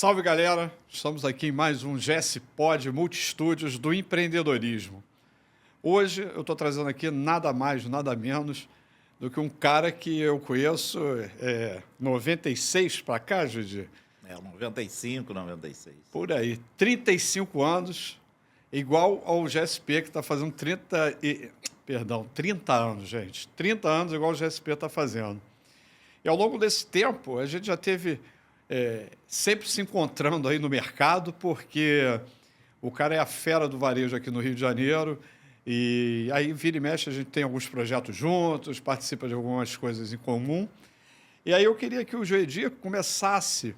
Salve, galera! Estamos aqui em mais um GS Pod Multistúdios do empreendedorismo. Hoje eu estou trazendo aqui nada mais, nada menos do que um cara que eu conheço 96 para cá, Judy? 95, 96. Por aí, 35 anos, igual ao GSP, que está fazendo 30 anos, gente. 30 anos igual o GSP está fazendo. E ao longo desse tempo, a gente já teve sempre se encontrando aí no mercado, porque o cara é a fera do varejo aqui no Rio de Janeiro, e aí vira e mexe, a gente tem alguns projetos juntos, participa de algumas coisas em comum. E aí eu queria que o Joedir começasse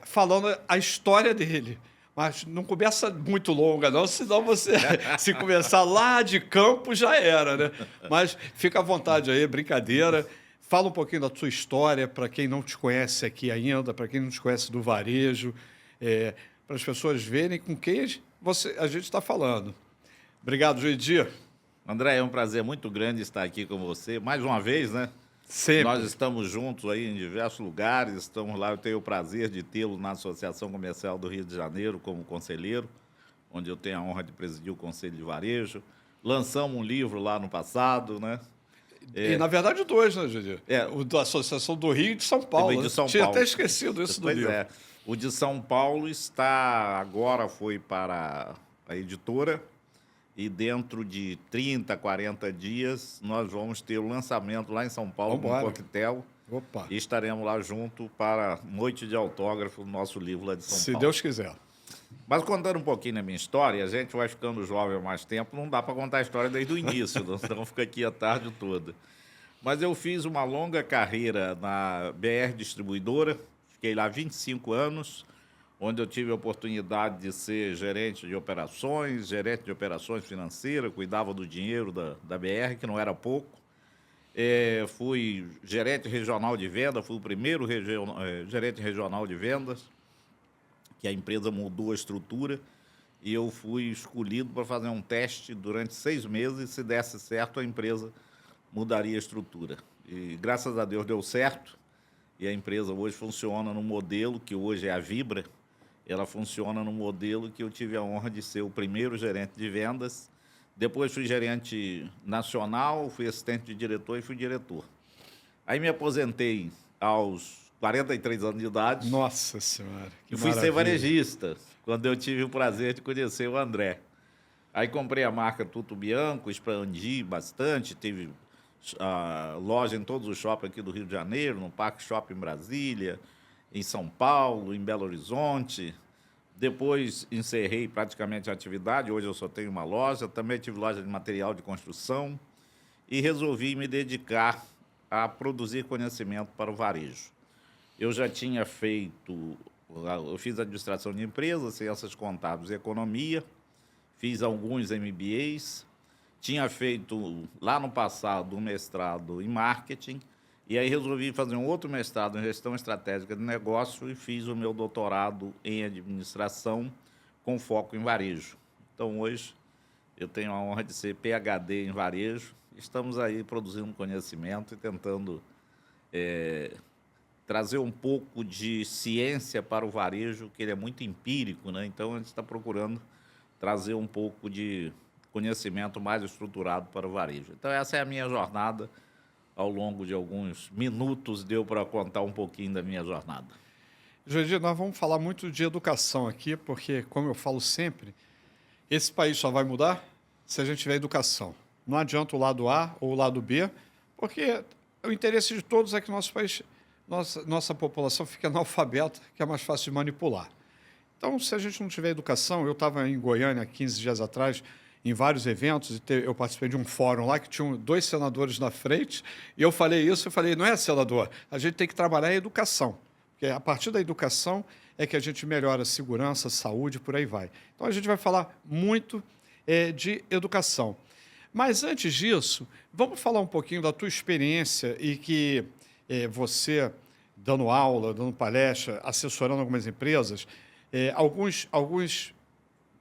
falando a história dele. Mas não começa muito longa, não, senão você, se começar lá de campo, já era, né? Mas fica à vontade aí, brincadeira. Fala um pouquinho da sua história, para quem não te conhece aqui ainda, para quem não te conhece do varejo, para as pessoas verem com quem a gente está falando. Obrigado, Joedir. André, é um prazer muito grande estar aqui com você, mais uma vez, né? Sempre. Nós estamos juntos aí em diversos lugares, estamos lá, eu tenho o prazer de tê-lo na Associação Comercial do Rio de Janeiro como conselheiro, onde eu tenho a honra de presidir o Conselho de Varejo. Lançamos um livro lá no passado, né? E, na verdade, dois, né, Joedir? O da Associação do Rio e de São Paulo. De São Paulo. Tinha até esquecido isso do livro. Pois é. O de São Paulo agora foi para a editora, e dentro de 30, 40 dias, nós vamos ter o lançamento lá em São Paulo, no Coquetel. Opa. E estaremos lá junto para a noite de autógrafo do nosso livro lá de São Paulo. Se Deus quiser. Mas contando um pouquinho da minha história, a gente vai ficando jovem há mais tempo, não dá para contar a história desde o início, senão fica aqui a tarde toda. Mas eu fiz uma longa carreira na BR Distribuidora, fiquei lá 25 anos, onde eu tive a oportunidade de ser gerente de operações financeiras, cuidava do dinheiro da BR, que não era pouco. Fui gerente regional de vendas, fui o primeiro gerente regional de vendas, que a empresa mudou a estrutura, e eu fui escolhido para fazer um teste durante 6 meses, e se desse certo, a empresa mudaria a estrutura. E graças a Deus deu certo, e a empresa hoje funciona no modelo que hoje é a Vibra. Ela funciona no modelo que eu tive a honra de ser o primeiro gerente de vendas. Depois fui gerente nacional, fui assistente de diretor e fui diretor. Aí me aposentei aos 43 anos de idade. Nossa Senhora, que e fui maravilha. ser varejista, quando eu tive o prazer de conhecer o André. Aí comprei a marca Tuto Bianco, expandi bastante, tive loja em todos os shoppings aqui do Rio de Janeiro, no Parque Shopping em Brasília, em São Paulo, em Belo Horizonte. Depois encerrei praticamente a atividade, hoje eu só tenho uma loja, também tive loja de material de construção e resolvi me dedicar a produzir conhecimento para o varejo. Eu já tinha eu fiz administração de empresas, ciências contábeis e economia, fiz alguns MBAs, tinha feito lá no passado um mestrado em marketing, e aí resolvi fazer um outro mestrado em gestão estratégica de negócio e fiz o meu doutorado em administração com foco em varejo. Então, hoje, eu tenho a honra de ser PhD em varejo. Estamos aí produzindo conhecimento e tentando trazer um pouco de ciência para o varejo, que ele é muito empírico, né? Então, a gente está procurando trazer um pouco de conhecimento mais estruturado para o varejo. Então, essa é a minha jornada. Ao longo de alguns minutos, deu para contar um pouquinho da minha jornada. Joedir, nós vamos falar muito de educação aqui, porque, como eu falo sempre, esse país só vai mudar se a gente tiver educação. Não adianta o lado A ou o lado B, porque o interesse de todos é que nosso país, nossa população fique analfabeta, que é mais fácil de manipular. Então, se a gente não tiver educação, eu estava em Goiânia 15 dias atrás, em vários eventos, eu participei de um fórum lá que tinham 2 senadores na frente, e eu falei, não é, senador, a gente tem que trabalhar a educação, porque a partir da educação é que a gente melhora a segurança, a saúde, por aí vai. Então, a gente vai falar muito de educação. Mas, antes disso, vamos falar um pouquinho da tua experiência e que você, dando aula, dando palestra, assessorando algumas empresas, alguns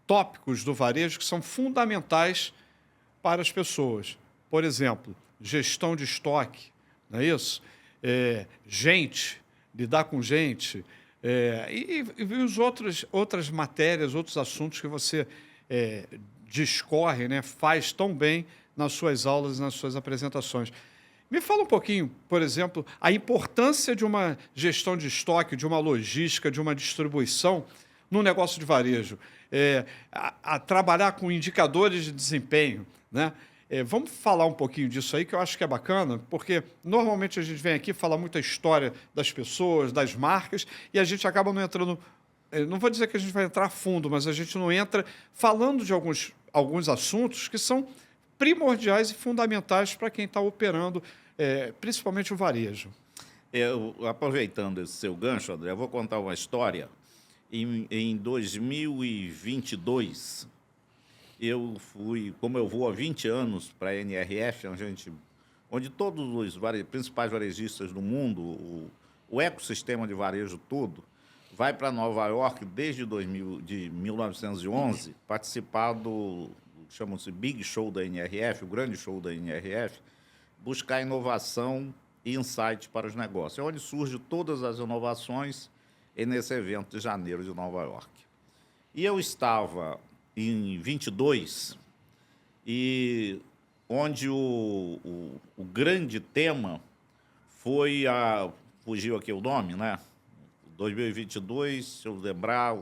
tópicos do varejo que são fundamentais para as pessoas. Por exemplo, gestão de estoque, não é isso? Lidar com gente, E os outras matérias, outros assuntos que você discorre, né, faz tão bem nas suas aulas e nas suas apresentações. Me fala um pouquinho, por exemplo, a importância de uma gestão de estoque, de uma logística, de uma distribuição no negócio de varejo. A trabalhar com indicadores de desempenho, né? Vamos falar um pouquinho disso aí, que eu acho que é bacana, porque normalmente a gente vem aqui falar muita história das pessoas, das marcas, e a gente acaba não entrando. Não vou dizer que a gente vai entrar a fundo, mas a gente não entra falando de alguns assuntos que são primordiais e fundamentais para quem está operando, principalmente o varejo. Aproveitando esse seu gancho, André, eu vou contar uma história. Em 2022, eu fui, como eu vou há 20 anos para a NRF, onde todos os principais varejistas do mundo, o ecossistema de varejo todo, vai para Nova York desde 1911, participar do, chama-se Big Show da NRF, o grande show da NRF, buscar inovação e insight para os negócios. É onde surgem todas as inovações nesse evento de janeiro de Nova York. E eu estava em 22, e onde o grande tema foi fugiu aqui o nome, né? 2022, se eu lembrar.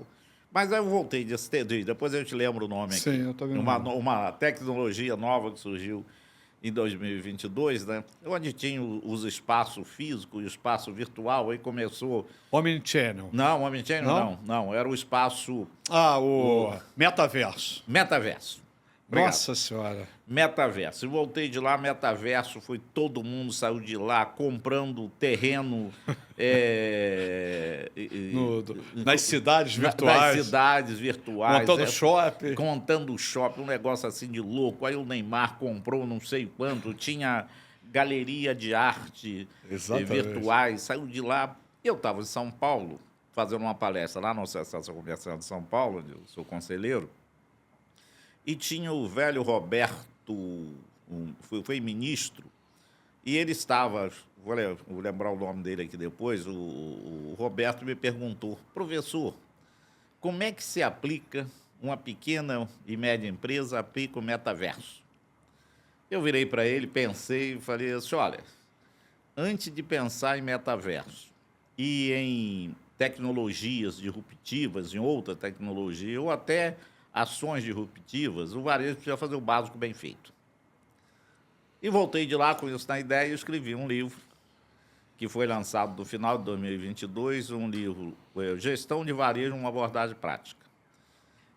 Mas aí eu voltei depois eu te lembro o nome aqui. Sim, eu tô vendo. Uma tecnologia nova que surgiu em 2022, né? Onde tinha os espaços físicos e o espaço virtual, aí começou... Omnichannel. Não, Omnichannel não. Era o espaço... O metaverso. Metaverso. Obrigado. Nossa Senhora. Metaverso. Eu voltei de lá, metaverso, foi todo mundo saiu de lá comprando terreno... nas cidades virtuais. Nas cidades virtuais. Montando shopping. Contando shopping, um negócio assim de louco. Aí o Neymar comprou não sei quanto, tinha galeria de arte virtuais. Saiu de lá. Eu estava em São Paulo, fazendo uma palestra lá na Associação Comercial de São Paulo, onde eu sou conselheiro, e tinha o velho Roberto, foi ministro, e ele estava, vou lembrar o nome dele aqui depois, o Roberto me perguntou, professor, como é que se aplica, uma pequena e média empresa aplica o metaverso? Eu virei para ele, pensei e falei assim, olha, antes de pensar em metaverso e em tecnologias disruptivas, em outra tecnologia, ou até ações disruptivas, o varejo precisa fazer o básico bem feito. E voltei de lá com isso na ideia e escrevi um livro que foi lançado no final de 2022, um livro, Gestão de Varejo, uma abordagem prática.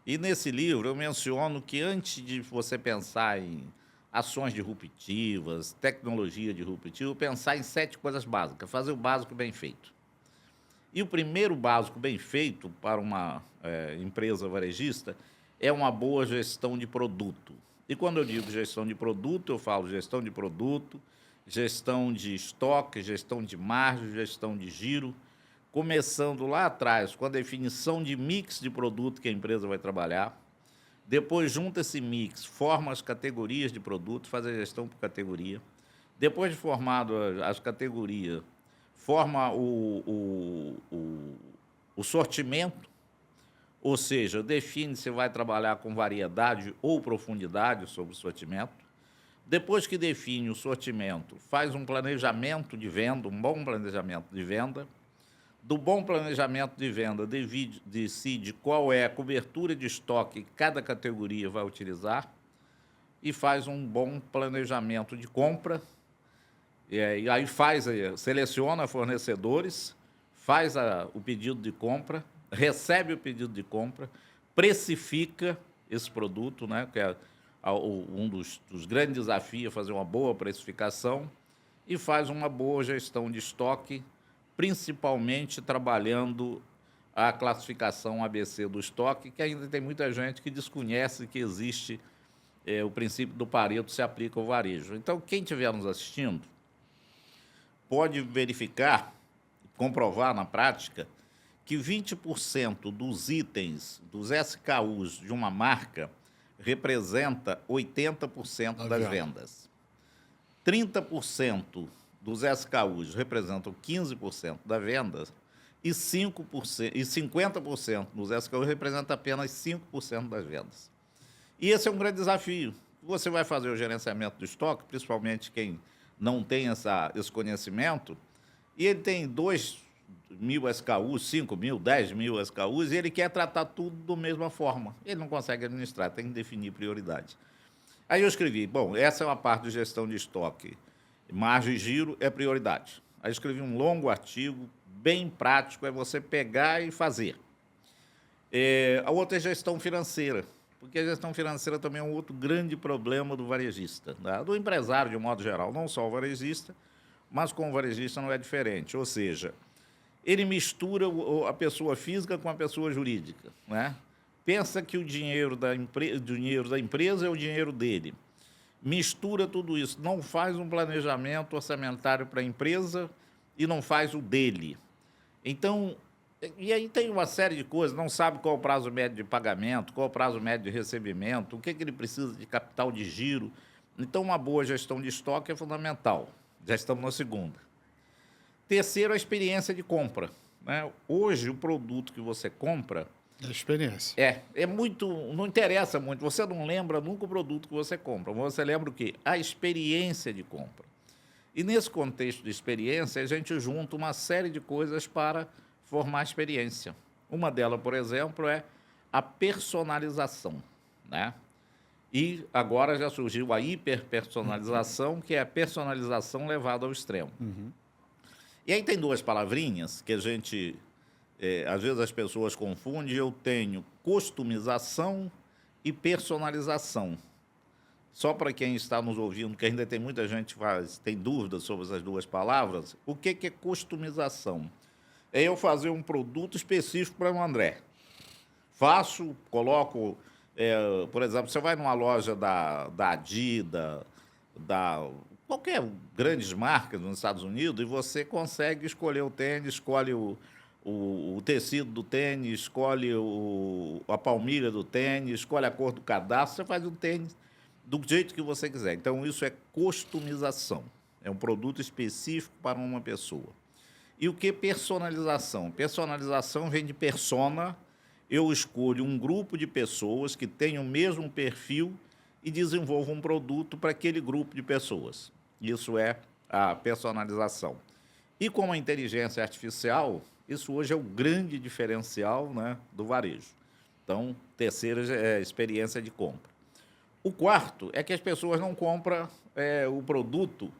E nesse livro eu menciono que antes de você pensar em ações disruptivas, tecnologia disruptiva, pensar em 7 coisas básicas, fazer o básico bem feito. E o primeiro básico bem feito para uma empresa varejista é uma boa gestão de produto. E quando eu digo gestão de produto, eu falo gestão de produto, gestão de estoque, gestão de margem, gestão de giro, começando lá atrás com a definição de mix de produto que a empresa vai trabalhar. Depois junta esse mix, forma as categorias de produto, faz a gestão por categoria. Depois de formado as categorias, forma o sortimento, ou seja, define se vai trabalhar com variedade ou profundidade sobre o sortimento. Depois que define o sortimento, faz um planejamento de venda, um bom planejamento de venda. Do bom planejamento de venda, decide qual é a cobertura de estoque que cada categoria vai utilizar e faz um bom planejamento de compra. E aí seleciona fornecedores, faz o pedido de compra, recebe o pedido de compra, precifica esse produto, né, que é um dos grandes desafios, fazer uma boa precificação, e faz uma boa gestão de estoque, principalmente trabalhando a classificação ABC do estoque, que ainda tem muita gente que desconhece que existe o princípio do Pareto se aplica ao varejo. Então, quem estiver nos assistindo pode verificar, comprovar na prática, que 20% dos itens, dos SKUs de uma marca, representa 80% das vendas. 30% dos SKUs representam 15% das vendas e 5%, e 50% nos SKUs representa apenas 5% das vendas. E esse é um grande desafio. Você vai fazer o gerenciamento do estoque, principalmente quem não tem esse conhecimento, e ele tem 2.000 SKUs, 5.000, 10.000 SKUs, e ele quer tratar tudo da mesma forma. Ele não consegue administrar, tem que definir prioridade. Aí eu escrevi, bom, essa é uma parte de gestão de estoque. Margem e giro é prioridade. Aí eu escrevi um longo artigo, bem prático, é você pegar e fazer. A outra é gestão financeira, porque a gestão financeira também é um outro grande problema do varejista, né? Do empresário, de um modo geral, não só o varejista, mas com o varejista não é diferente. Ou seja, ele mistura a pessoa física com a pessoa jurídica, né? Pensa que o dinheiro da empresa é o dinheiro dele. Mistura tudo isso, não faz um planejamento orçamentário para a empresa e não faz o dele. Então, e aí tem uma série de coisas, não sabe qual é o prazo médio de pagamento, qual é o prazo médio de recebimento, o que ele precisa de capital de giro. Então, uma boa gestão de estoque é fundamental. Já estamos na segunda. Terceiro, a experiência de compra, né? Hoje, o produto que você compra... É experiência. É muito... Não interessa muito. Você não lembra nunca o produto que você compra. Mas você lembra o quê? A experiência de compra. E, nesse contexto de experiência, a gente junta uma série de coisas para formar experiência. Uma delas, por exemplo, é a personalização, né? E agora já surgiu a hiperpersonalização, que é a personalização levada ao extremo. Uhum. E aí tem duas palavrinhas que a gente, às vezes as pessoas confundem. Eu tenho customização e personalização. Só para quem está nos ouvindo, que ainda tem muita gente que tem dúvidas sobre essas duas palavras, o que é customização? É eu fazer um produto específico para o André. Faço, coloco, por exemplo, você vai numa loja da Adidas, qualquer grandes marcas nos Estados Unidos, e você consegue escolher o tênis, escolhe o tecido do tênis, escolhe a palmilha do tênis, escolhe a cor do cadastro, você faz um tênis do jeito que você quiser. Então, isso é customização. É um produto específico para uma pessoa. E o que é personalização? Personalização vem de persona. Eu escolho um grupo de pessoas que têm o mesmo perfil e desenvolvo um produto para aquele grupo de pessoas. Isso é a personalização. E com a inteligência artificial, isso hoje é o grande diferencial, né, do varejo. Então, terceira é a experiência de compra. O quarto é que as pessoas não compram o produto,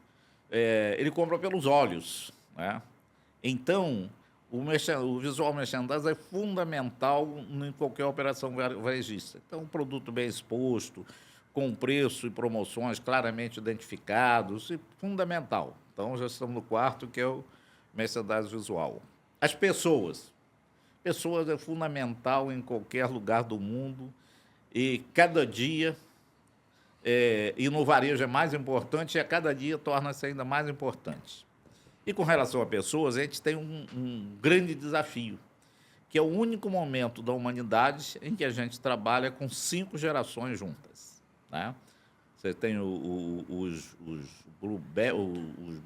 ele compra pelos olhos, né? Então, o visual merchandising é fundamental em qualquer operação varejista. Então, um produto bem exposto, com preço e promoções claramente identificados, é fundamental. Então, já estamos no quarto, que é o merchandising visual. As pessoas. Pessoas é fundamental em qualquer lugar do mundo e cada dia... e no varejo é mais importante e a cada dia torna-se ainda mais importante. E com relação a pessoas, a gente tem um grande desafio, que é o único momento da humanidade em que a gente trabalha com 5 gerações juntas, né? Você tem os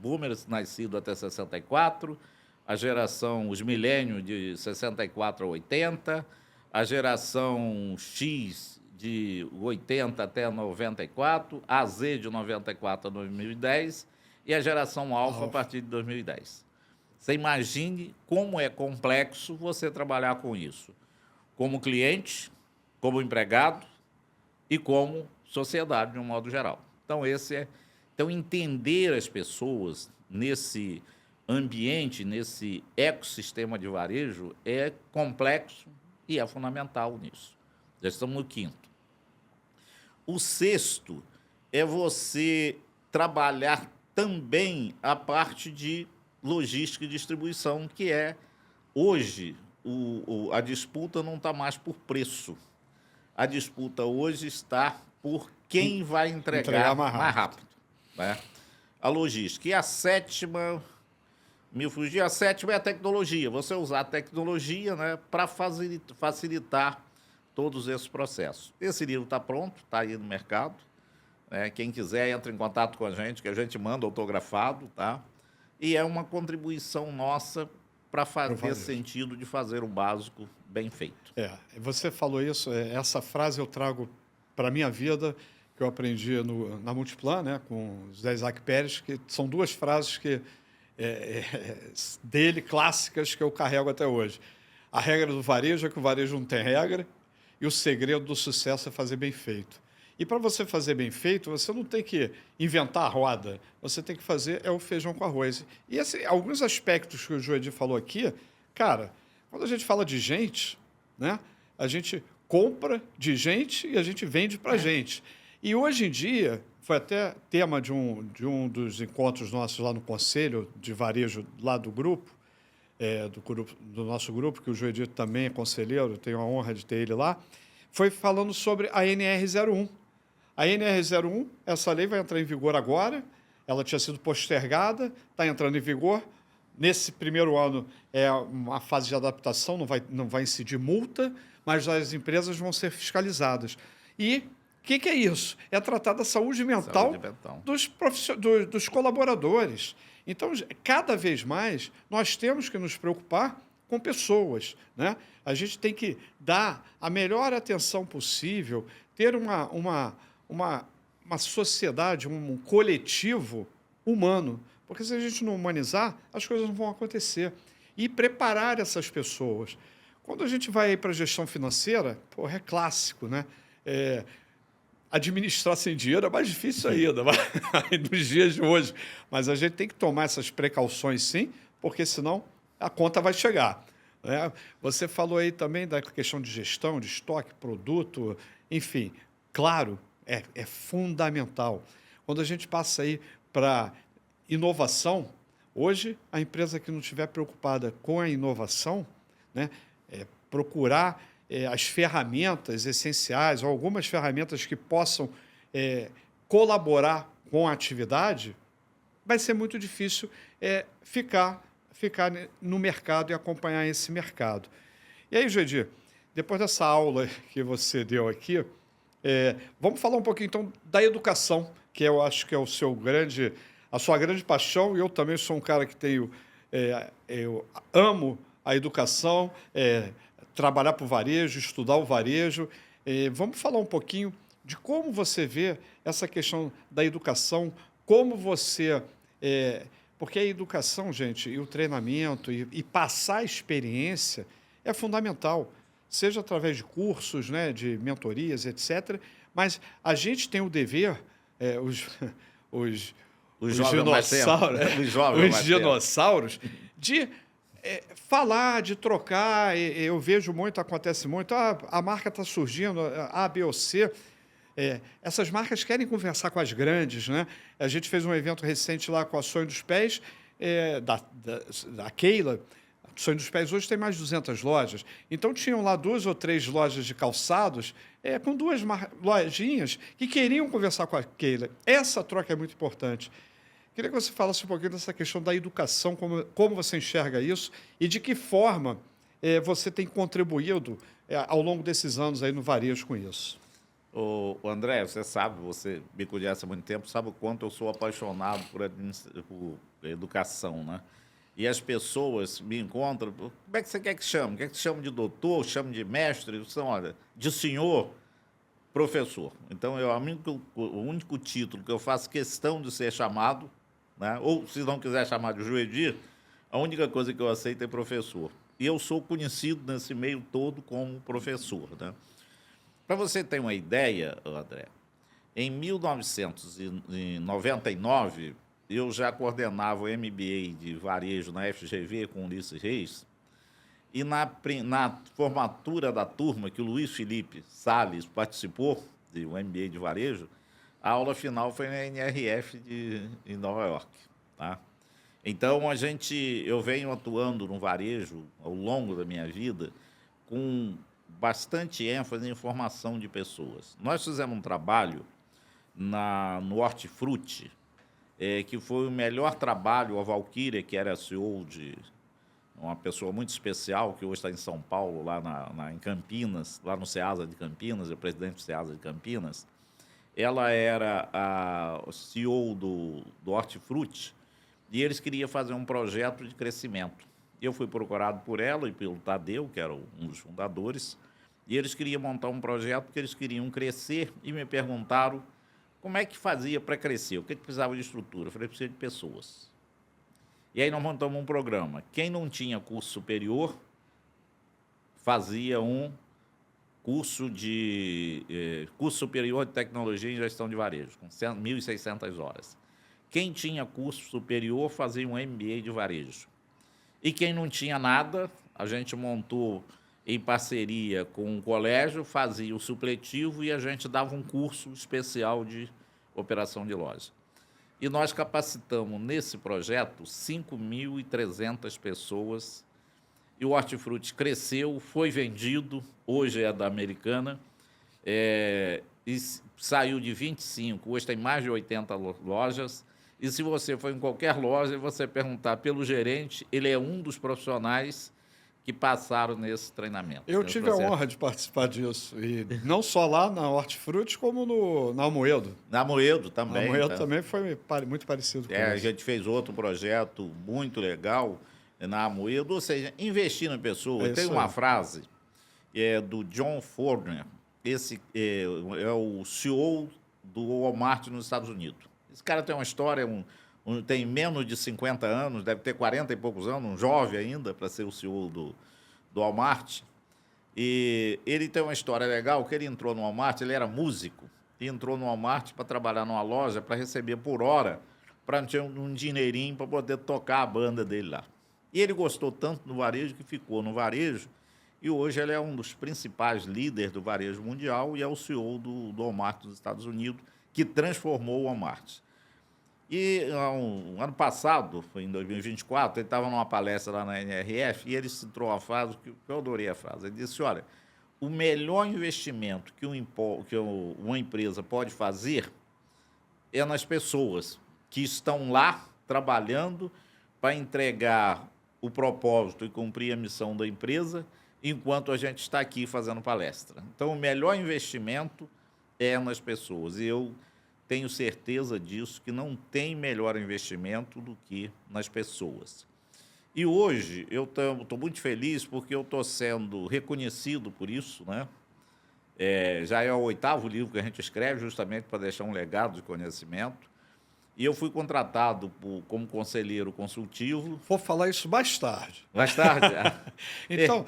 boomers nascidos até 64, os milênios de 64 a 80, a geração X de 80 até 94, a Z de 94 a 2010 e a geração Alfa a partir de 2010. Você imagine como é complexo você trabalhar com isso, como cliente, como empregado e como sociedade de um modo geral. Então, então entender as pessoas nesse ambiente, nesse ecossistema de varejo é complexo e é fundamental nisso. Já estamos no quinto. O sexto é você trabalhar também a parte de logística e distribuição, que hoje, a disputa não está mais por preço. A disputa hoje está por quem vai entregar mais rápido, né? A logística. E a sétima é a tecnologia. Você usar a tecnologia, né, para facilitar todos esses processos. Esse livro está pronto, está aí no mercado. Quem quiser, entra em contato com a gente, que a gente manda autografado, tá? E é uma contribuição nossa para fazer sentido de fazer o básico bem feito. Você falou isso, essa frase eu trago para a minha vida, que eu aprendi na Multiplan, né, com o José Isaac Pérez, que são duas frases dele, clássicas, que eu carrego até hoje. A regra do varejo é que o varejo não tem regra, e o segredo do sucesso é fazer bem feito. E para você fazer bem feito, você não tem que inventar a roda, você tem que fazer o feijão com arroz. E alguns aspectos que o Joedir falou aqui, cara, quando a gente fala de gente, né, a gente compra de gente e a gente vende para gente. E hoje em dia, foi até tema de um dos encontros nossos lá no Conselho de Varejo, lá do grupo, do nosso grupo, que o Joedir também é conselheiro, eu tenho a honra de ter ele lá, foi falando sobre a NR01. A NR01, essa lei vai entrar em vigor agora, ela tinha sido postergada, está entrando em vigor. Nesse primeiro ano é uma fase de adaptação, não vai incidir multa, mas as empresas vão ser fiscalizadas. E o que é isso? É tratar da saúde mental, dos colaboradores. Então, cada vez mais, nós temos que nos preocupar com pessoas, né? A gente tem que dar a melhor atenção possível, ter uma sociedade, um coletivo humano. Porque se a gente não humanizar, as coisas não vão acontecer. E preparar essas pessoas. Quando a gente vai para a gestão financeira, é clássico, né? Administrar sem dinheiro é mais difícil ainda, nos dias de hoje. Mas a gente tem que tomar essas precauções, sim, porque senão a conta vai chegar, né? Você falou aí também da questão de gestão, de estoque, produto, enfim. Claro, é fundamental. Quando a gente passa aí para inovação, hoje a empresa que não estiver preocupada com a inovação, né, procurar as ferramentas essenciais, ou algumas ferramentas que possam colaborar com a atividade, vai ser muito difícil ficar no mercado e acompanhar esse mercado. E aí, Joedir, depois dessa aula que você deu aqui, vamos falar um pouquinho, então, da educação, que eu acho que é a sua grande paixão, e eu também sou um cara que eu amo a educação, trabalhar para o varejo, estudar o varejo. Vamos falar um pouquinho de como você vê essa questão da educação, como você... porque a educação, gente, e o treinamento, e passar a experiência é fundamental, seja através de cursos, né, de mentorias, etc. Mas a gente tem o dever, os dinossauros, de falar, de trocar. Eu vejo muito, acontece muito, a marca está surgindo, A, B ou C. Essas marcas querem conversar com as grandes, né? A gente fez um evento recente lá com a Sonho dos Pés, da Keila. Sonho dos Pés hoje tem mais de 200 lojas. Então, tinham lá 2 ou 3 lojas de calçados, com 2 lojinhas que queriam conversar com a Keila. Essa troca é muito importante. Queria que você falasse um pouquinho dessa questão da educação, como você enxerga isso e de que forma você tem contribuído ao longo desses anos aí no varejo com isso. O André, você sabe, você me conhece há muito tempo, sabe o quanto eu sou apaixonado por educação, né? E as pessoas me encontram, como é que você quer que chame? Quer que chame de doutor, chame de mestre? Olha, de senhor, professor. Então, o único título que eu faço questão de ser chamado, né? Ou, se não quiser chamar de Joedir, a única coisa que eu aceito é professor. E eu sou conhecido nesse meio todo como professor, né? Para você ter uma ideia, André, em 1999, eu já coordenava o MBA de varejo na FGV com o Ulisses Reis, e na formatura da turma, que o Luiz Felipe Salles participou, do MBA de varejo, a aula final foi na NRF em Nova York, tá? Então, eu venho atuando no varejo ao longo da minha vida com bastante ênfase em formação de pessoas. Nós fizemos um trabalho no Hortifruti, que foi o melhor trabalho, a Valquíria, que era CEO de uma pessoa muito especial, que hoje está em São Paulo, lá em Campinas, lá no Ceasa de Campinas, é o presidente do Ceasa de Campinas. Ela era a CEO do Hortifruti, e eles queriam fazer um projeto de crescimento. Eu fui procurado por ela e pelo Tadeu, que era um dos fundadores, e eles queriam montar um projeto porque eles queriam crescer e me perguntaram como é que fazia para crescer, o que precisava de estrutura. Eu falei, precisa de pessoas. E aí nós montamos um programa. Quem não tinha curso superior fazia um curso superior de tecnologia em gestão de varejo, com 1.600 horas. Quem tinha curso superior fazia um MBA de varejo. E quem não tinha nada, a gente montou em parceria com um colégio, fazia o supletivo e a gente dava um curso especial de operação de loja. E nós capacitamos nesse projeto 5.300 pessoas. E o Hortifruti cresceu, foi vendido, hoje é da Americana, e saiu de 25, hoje tem mais de 80 lojas. E se você for em qualquer loja e você perguntar pelo gerente, ele é um dos profissionais que passaram nesse treinamento. Eu tive a honra de participar disso, e não só lá na Hortifruti, como na Amoedo. Na Amoedo também. Na Amoedo também foi muito parecido com isso. A gente fez outro projeto muito legal na Amoedo, ou seja, investir na pessoa. Tem uma frase do John Fordner, esse é o CEO do Walmart nos Estados Unidos. Esse cara tem uma história, tem menos de 50 anos, deve ter 40 e poucos anos, um jovem ainda para ser o CEO do Walmart. E ele tem uma história legal, que ele entrou no Walmart, ele era músico, e entrou no Walmart para trabalhar numa loja, para receber por hora, para ter um dinheirinho para poder tocar a banda dele lá. E ele gostou tanto do varejo que ficou no varejo, e hoje ele é um dos principais líderes do varejo mundial e é o CEO do Walmart dos Estados Unidos, que transformou o Walmart. E ano passado, foi em 2024, ele estava numa palestra lá na NRF e ele citou uma frase que eu adorei a frase. Ele disse, olha, o melhor investimento que uma empresa pode fazer é nas pessoas que estão lá trabalhando para entregar o propósito e cumprir a missão da empresa, enquanto a gente está aqui fazendo palestra. Então, o melhor investimento é nas pessoas. E eu tenho certeza disso, que não tem melhor investimento do que nas pessoas. E hoje eu estou muito feliz porque eu estou sendo reconhecido por isso, né? Já é o 8º livro que a gente escreve, justamente para deixar um legado de conhecimento. E eu fui contratado como conselheiro consultivo. Vou falar isso mais tarde. Mais tarde? Então,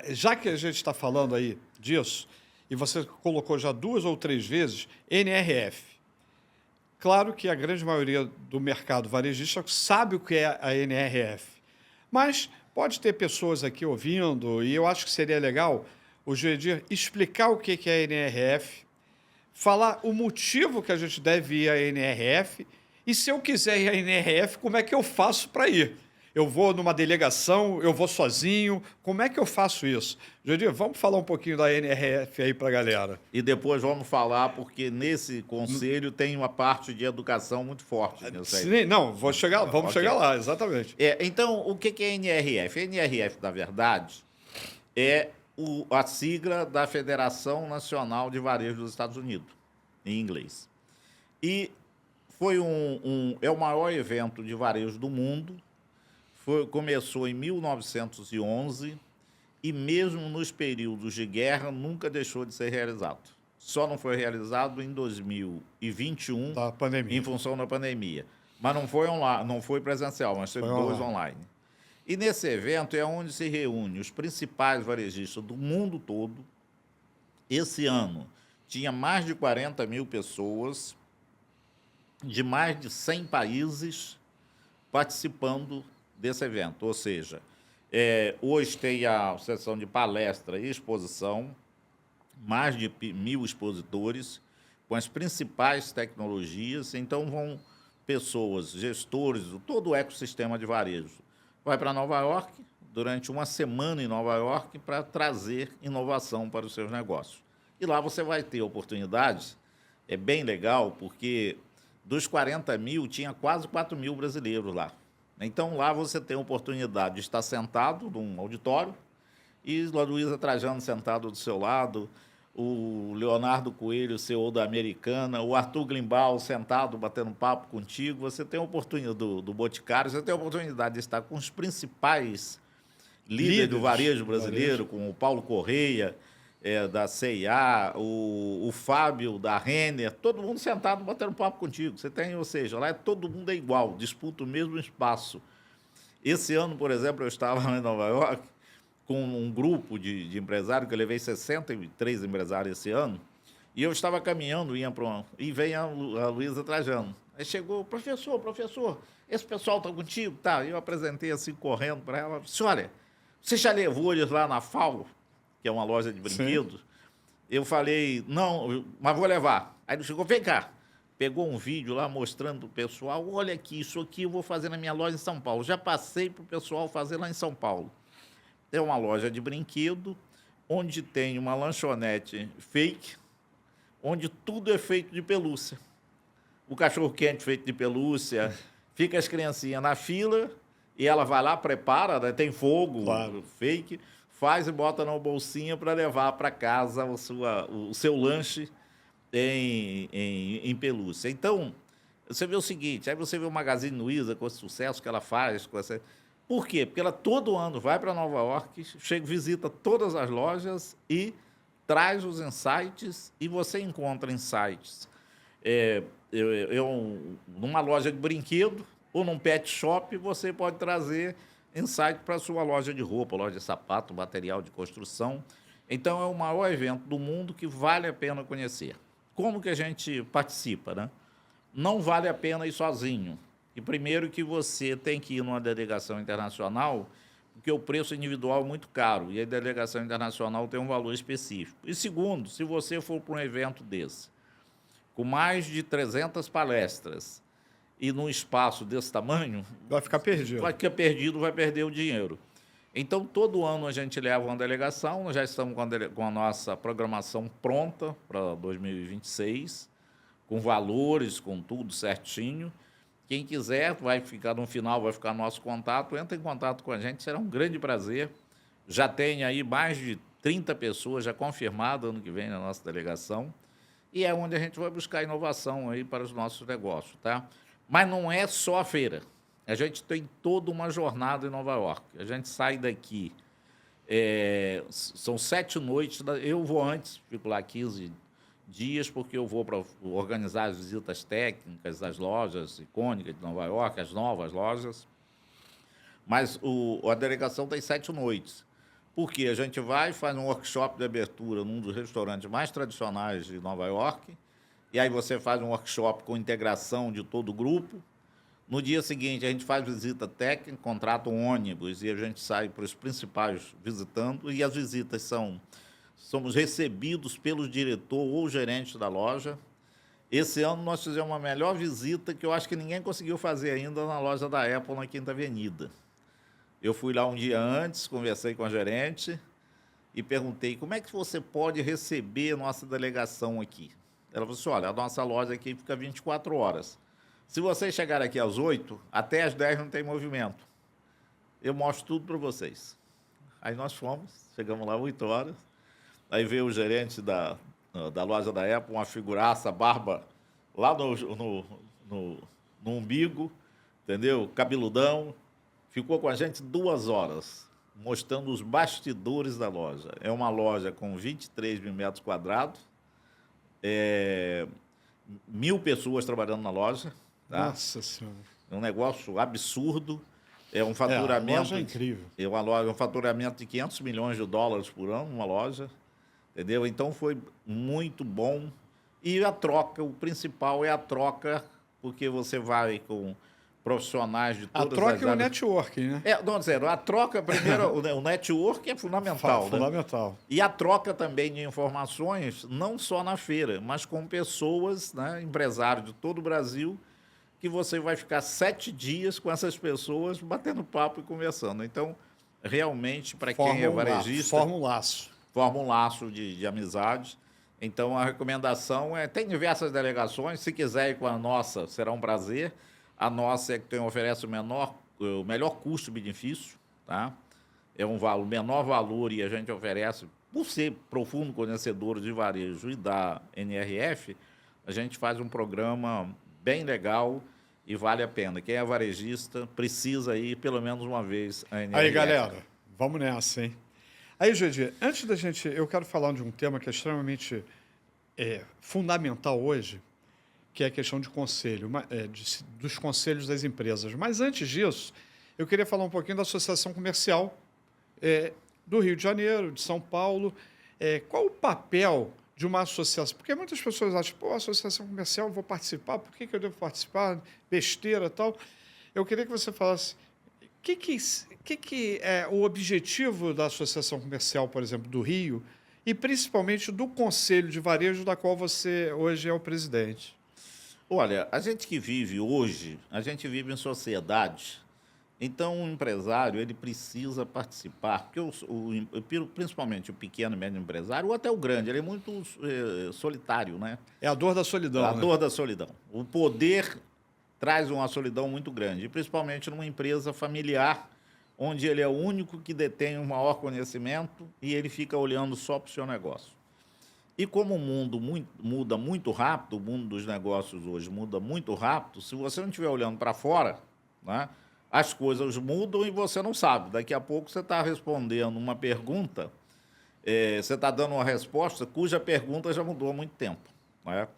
já que a gente está falando aí disso, e você colocou já 2 ou 3 vezes NRF. Claro que a grande maioria do mercado varejista sabe o que é a NRF, mas pode ter pessoas aqui ouvindo, e eu acho que seria legal o Joedir explicar o que é a NRF, falar o motivo que a gente deve ir à NRF, e se eu quiser ir à NRF, como é que eu faço para ir? Eu vou numa delegação, eu vou sozinho, como é que eu faço isso? Joedir, vamos falar um pouquinho da NRF aí para a galera. E depois vamos falar, porque nesse conselho tem uma parte de educação muito forte. Sim, não, vamos chegar lá, exatamente. Então, o que é NRF? A NRF, na verdade, é a sigla da Federação Nacional de Varejo dos Estados Unidos, em inglês. E foi é o maior evento de varejo do mundo. Começou em 1911 e, mesmo nos períodos de guerra, nunca deixou de ser realizado. Só não foi realizado em 2021, em função da pandemia. Mas não foi online, não foi presencial, mas teve 2 online. E nesse evento é onde se reúne os principais varejistas do mundo todo. Esse ano tinha mais de 40 mil pessoas de mais de 100 países participando desse evento. Ou seja, hoje tem a sessão de palestra e exposição, mais de 1.000 expositores, com as principais tecnologias. Então, vão pessoas, gestores, todo o ecossistema de varejo. Vai para Nova York, durante uma semana em Nova York, para trazer inovação para os seus negócios. E lá você vai ter oportunidades. É bem legal, porque dos 40 mil, tinha quase 4 mil brasileiros lá. Então, lá você tem a oportunidade de estar sentado num auditório e a Luísa Trajano sentado do seu lado, o Leonardo Coelho, CEO da Americana, o Arthur Glimbal sentado, batendo papo contigo. Você tem a oportunidade do Boticário, você tem a oportunidade de estar com os principais líder do varejo brasileiro, com o Paulo Correia, da C&A, o Fábio, da Renner, todo mundo sentado batendo papo contigo. Você tem, ou seja, lá todo mundo é igual, disputa o mesmo espaço. Esse ano, por exemplo, eu estava lá em Nova York com um grupo de empresários, que eu levei 63 empresários esse ano, e eu estava caminhando, e veio a Luísa Trajano. Aí chegou, professor, esse pessoal está contigo? Tá, eu apresentei assim, correndo para ela, disse, olha, você já levou eles lá na FAO, que é uma loja de brinquedos? Sim. Eu falei, não, mas vou levar. Aí ele chegou, vem cá. Pegou um vídeo lá mostrando para o pessoal, olha aqui, isso aqui eu vou fazer na minha loja em São Paulo. Já passei para o pessoal fazer lá em São Paulo. É uma loja de brinquedo, onde tem uma lanchonete fake, onde tudo é feito de pelúcia. O cachorro-quente feito de pelúcia, fica as criancinhas na fila, e ela vai lá, prepara, né, tem fogo, claro, fake, faz e bota na bolsinha para levar para casa o seu lanche em pelúcia. Então, você vê o seguinte, aí você vê o Magazine Luiza com esse sucesso que ela faz. Por quê? Porque ela todo ano vai para Nova York, visita todas as lojas e traz os insights, e você encontra insights numa loja de brinquedo ou num pet shop, você pode trazer insight para a sua loja de roupa, loja de sapato, material de construção. Então, é o maior evento do mundo que vale a pena conhecer. Como que a gente participa, né? Não vale a pena ir sozinho. E primeiro que você tem que ir numa delegação internacional, porque o preço individual é muito caro, e a delegação internacional tem um valor específico. E segundo, se você for para um evento desse, com mais de 300 palestras, e num espaço desse tamanho... Vai ficar perdido. Vai ficar perdido, vai perder o dinheiro. Então, todo ano a gente leva uma delegação, nós já estamos com a nossa programação pronta para 2026, com valores, com tudo certinho. Quem quiser, vai ficar no final, vai ficar nosso contato, entra em contato com a gente, será um grande prazer. Já tem aí mais de 30 pessoas já confirmadas ano que vem na nossa delegação, e é onde a gente vai buscar inovação aí para os nossos negócios, tá? Mas não é só a feira. A gente tem toda uma jornada em Nova York. A gente sai daqui, são 7 noites, eu vou antes, fico lá 15 dias, porque eu vou para organizar as visitas técnicas das lojas icônicas de Nova York, as novas lojas. Mas a delegação tem 7 noites. Porque a gente vai, faz um workshop de abertura num dos restaurantes mais tradicionais de Nova York, e aí você faz um workshop com integração de todo o grupo. No dia seguinte, a gente faz visita técnica, contrata um ônibus e a gente sai para os principais visitando, e as visitas somos recebidos pelo diretor ou gerente da loja. Esse ano nós fizemos uma melhor visita que eu acho que ninguém conseguiu fazer ainda na loja da Apple, na Quinta Avenida. Eu fui lá um dia antes, conversei com a gerente e perguntei como é que você pode receber a nossa delegação aqui. Ela falou assim, olha, a nossa loja aqui fica 24 horas. Se vocês chegarem aqui às 8, até às 10 não tem movimento. Eu mostro tudo para vocês. Aí nós fomos, chegamos lá às 8 horas, aí veio o gerente da loja da Apple, uma figuraça, barba lá no umbigo, entendeu? Cabeludão. Ficou com a gente 2 horas, mostrando os bastidores da loja. É uma loja com 23 mil metros quadrados, 1.000 pessoas trabalhando na loja. Tá? Nossa Senhora. É um negócio absurdo. É um faturamento... a loja é incrível. Um faturamento de 500 milhões de dólares por ano, uma loja. Entendeu? Então, foi muito bom. E a troca, o principal é a troca, porque você vai com profissionais de todas as áreas. A troca e o networking, né? A troca, primeiro, o networking é fundamental. Né? Fundamental. E a troca também de informações, não só na feira, mas com pessoas, né, empresários de todo o Brasil, que você vai ficar 7 dias com essas pessoas batendo papo e conversando. Então, realmente, para quem é varejista... Forma um laço. Forma um laço de amizade. Então, a recomendação tem diversas delegações, se quiser ir com a nossa, será um prazer. A nossa é que oferece o melhor custo-benefício, tá? É um menor valor, e a gente oferece, por ser profundo conhecedor de varejo e da NRF, a gente faz um programa bem legal e vale a pena. Quem é varejista precisa ir pelo menos uma vez à NRF. Aí, galera, Vamos nessa, hein? Aí, Judy, antes da gente... Eu quero falar de um tema que é extremamente fundamental hoje, que é a questão de conselho, dos conselhos das empresas. Mas antes disso, eu queria falar um pouquinho da Associação Comercial do Rio de Janeiro, de São Paulo. Qual o papel de uma associação? Porque muitas pessoas acham, pô, associação comercial, eu vou participar, por que eu devo participar? Besteira e tal. Eu queria que você falasse, o que é o objetivo da Associação Comercial, por exemplo, do Rio, e principalmente do Conselho de Varejo, da qual você hoje é o presidente? Olha, a gente que vive hoje, a gente vive em sociedade. Então, o empresário ele precisa participar, porque principalmente o pequeno e médio empresário, ou até o grande, ele é muito solitário, né? É a dor da solidão, A né? dor da solidão. O poder traz uma solidão muito grande, e principalmente numa empresa familiar, onde ele é o único que detém o maior conhecimento e ele fica olhando só para o seu negócio. E como o mundo muda muito rápido, o mundo dos negócios hoje muda muito rápido, se você não estiver olhando para fora, né? As coisas mudam e você não sabe. Daqui a pouco você está respondendo uma pergunta, você está dando uma resposta cuja pergunta já mudou há muito tempo. Né?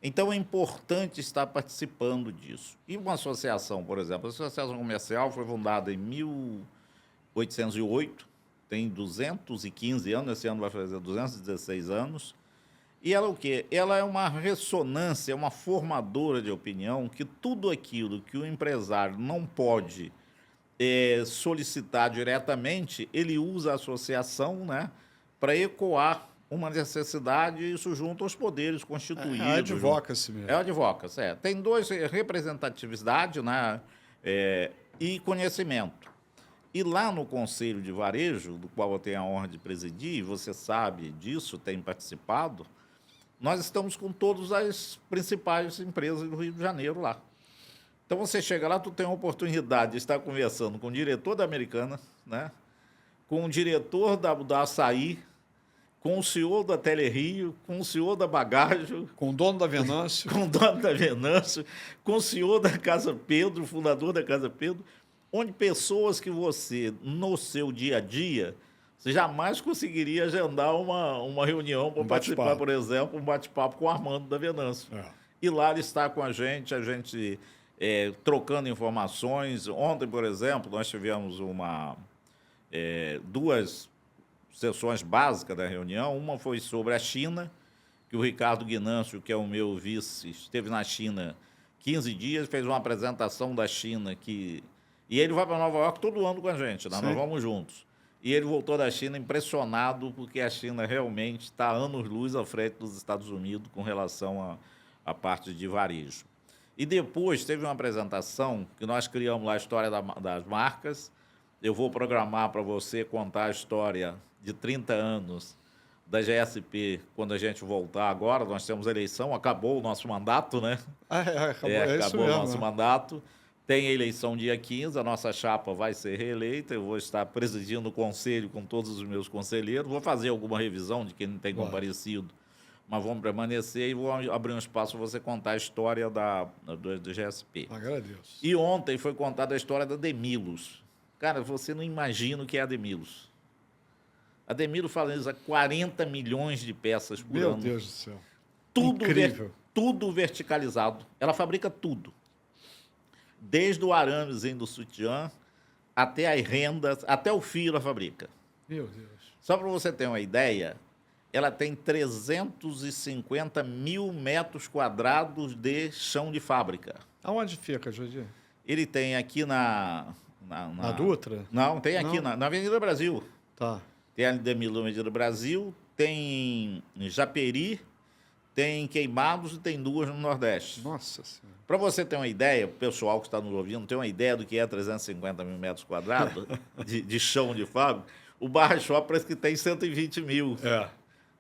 Então, é importante estar participando disso. E uma associação, por exemplo, a Associação Comercial foi fundada em 1808, tem 215 anos, esse ano vai fazer 216 anos. E ela é o quê? Ela é uma ressonância, uma formadora de opinião que tudo aquilo que o empresário não pode solicitar diretamente, ele usa a associação, né, para ecoar uma necessidade, e isso junto aos poderes constituídos. É advocacy mesmo. É advocacy, Tem dois, representatividade, né, e conhecimento. E lá no Conselho de Varejo, do qual eu tenho a honra de presidir, você sabe disso, tem participado, nós estamos com todas as principais empresas do Rio de Janeiro lá. Então, você chega lá, tu tem a oportunidade de estar conversando com o diretor da Americana, né? Com o diretor da Açaí, com o senhor da Telerio, com o senhor da Bagagem, com o dono da Venâncio, com o dono da Venâncio, com o senhor da Casa Pedro, fundador da Casa Pedro, onde pessoas que você, no seu dia a dia, você jamais conseguiria agendar uma reunião para participar, por exemplo, um bate-papo com o Armando da Venâncio. E lá ele está com a gente trocando informações. Ontem, por exemplo, nós tivemos duas sessões básicas da reunião. Uma foi sobre a China, que o Ricardo Guinâncio, que é o meu vice, esteve na China 15 dias, fez uma apresentação da China e ele vai para Nova York todo ano com a gente, né? Nós vamos juntos. E ele voltou da China impressionado, porque a China realmente está anos-luz à frente dos Estados Unidos com relação à parte de varejo. E depois teve uma apresentação que nós criamos lá a história das marcas. Eu vou programar para você contar a história de 30 anos da GSP quando a gente voltar agora. Nós temos eleição, acabou o nosso mandato, né? Acabou o nosso mandato. Tem eleição dia 15, a nossa chapa vai ser reeleita, eu vou estar presidindo o conselho com todos os meus conselheiros, vou fazer alguma revisão de quem não tem comparecido, mas vamos permanecer e vou abrir um espaço para você contar a história do GSP. Agradeço. E ontem foi contada a história da Demilos. Cara, você não imagina o que é a Demilos. A Demilos faz 40 milhões de peças por ano. Meu Deus do céu. Tudo incrível. Tudo verticalizado. Ela fabrica tudo. Desde o aramezinho do sutiã até as rendas, até o fio ela fabrica. Meu Deus. Só para você ter uma ideia, ela tem 350 mil metros quadrados de chão de fábrica. Aonde fica, Judy? Ele tem aqui na Dutra? Não, tem aqui na Avenida Brasil. Tá. Tem a Avenida Brasil, tem Japeri, tem Queimados e tem duas no Nordeste. Nossa Senhora. Para você ter uma ideia, o pessoal que está nos ouvindo tem uma ideia do que é 350 mil metros quadrados de chão de fábrica, o Barra Shop parece que tem 120 mil.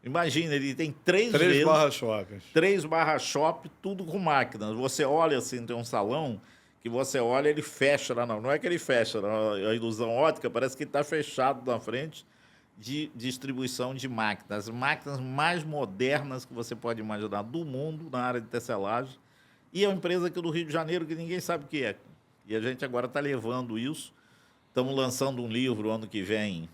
Imagina, ele tem três Barra Shoppings. 3 Barra Shop, tudo com máquinas. Você olha assim, tem um salão que você olha, ele fecha lá. Não é que ele fecha, a ilusão ótica parece que está fechado na frente de distribuição de máquinas. As máquinas mais modernas que você pode imaginar do mundo na área de tecelagem. E é uma empresa aqui do Rio de Janeiro que ninguém sabe o que é. E a gente agora está levando isso Estamos lançando um livro ano que vem.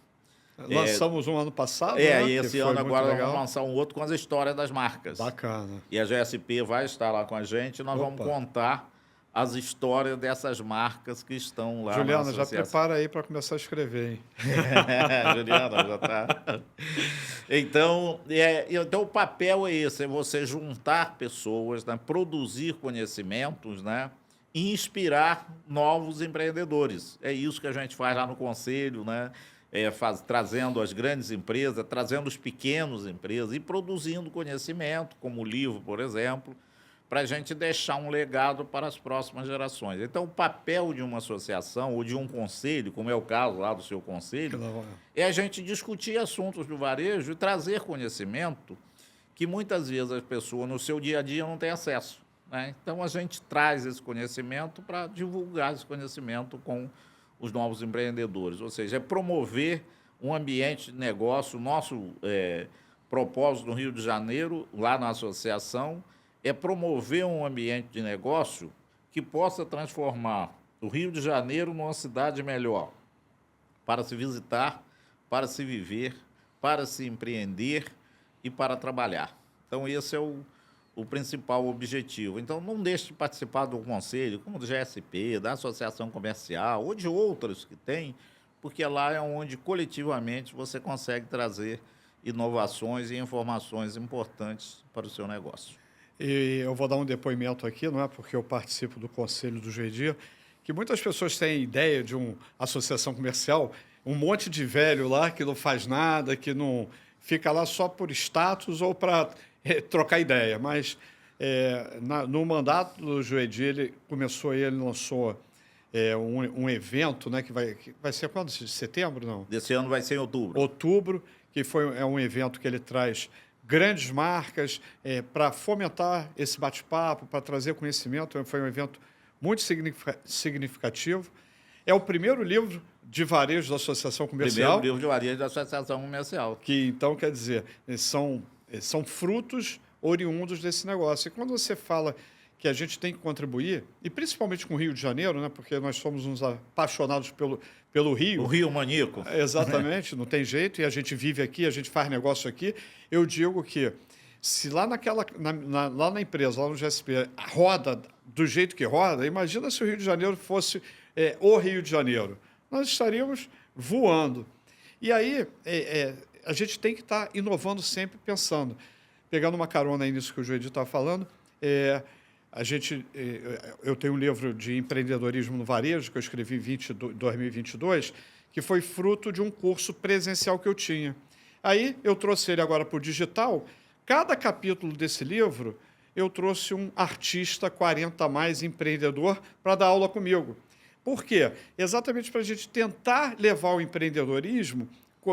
Lançamos um ano passado, E né? esse ano agora nós vamos lançar um outro com as histórias das marcas. Bacana. E a GSP vai estar lá com a gente e nós vamos contar as histórias dessas marcas que estão lá. Juliana, já prepara aí para começar a escrever, hein? Juliana, já está. Então, então, o papel é esse, é você juntar pessoas, né, produzir conhecimentos, né, e inspirar novos empreendedores. É isso que a gente faz lá no Conselho, né? Trazendo as grandes empresas, trazendo os pequenos empresas e produzindo conhecimento, como o livro, por exemplo, para a gente deixar um legado para as próximas gerações. Então, o papel de uma associação ou de um conselho, como é o caso lá do seu conselho, é a gente discutir assuntos do varejo e trazer conhecimento que muitas vezes as pessoas no seu dia a dia não têm acesso, né? Então, a gente traz esse conhecimento para divulgar esse conhecimento com os novos empreendedores, ou seja, é promover um ambiente de negócio. O nosso propósito no Rio de Janeiro, lá na associação, é promover um ambiente de negócio que possa transformar o Rio de Janeiro numa cidade melhor, para se visitar, para se viver, para se empreender e para trabalhar. Então, esse é o principal objetivo. Então, não deixe de participar do conselho, como do GSP, da Associação Comercial ou de outras que tem, porque lá é onde, coletivamente, você consegue trazer inovações e informações importantes para o seu negócio. E eu vou dar um depoimento aqui, não é porque eu participo do conselho do Juedir, que muitas pessoas têm ideia de uma associação comercial, um monte de velho lá que não faz nada, que não fica lá só por status ou para trocar ideia. Mas no mandato do Juedir, ele lançou um evento, né, que vai ser quando? Setembro, não? Desse ano vai ser em outubro. Outubro, que é um evento que ele traz grandes marcas para fomentar esse bate-papo, para trazer conhecimento. Foi um evento muito significativo. É o primeiro livro de varejo da Associação Comercial. Primeiro livro de varejo da Associação Comercial. Que, então, quer dizer, são frutos oriundos desse negócio. E quando você fala que a gente tem que contribuir, e principalmente com o Rio de Janeiro, né, porque nós somos uns apaixonados pelo Rio. O Rio maníaco. Exatamente, não tem jeito, e a gente vive aqui, a gente faz negócio aqui. Eu digo que se lá lá na empresa, lá no GSP, roda do jeito que roda, imagina se o Rio de Janeiro fosse o Rio de Janeiro. Nós estaríamos voando. E aí a gente tem que estar inovando sempre, pensando. Pegando uma carona aí nisso que o Juedir estava falando, eu tenho um livro de empreendedorismo no varejo, que eu escrevi em 2022, que foi fruto de um curso presencial que eu tinha. Aí eu trouxe ele agora para o digital. Cada capítulo desse livro, eu trouxe um artista 40 mais empreendedor para dar aula comigo. Por quê? Exatamente para a gente tentar levar o empreendedorismo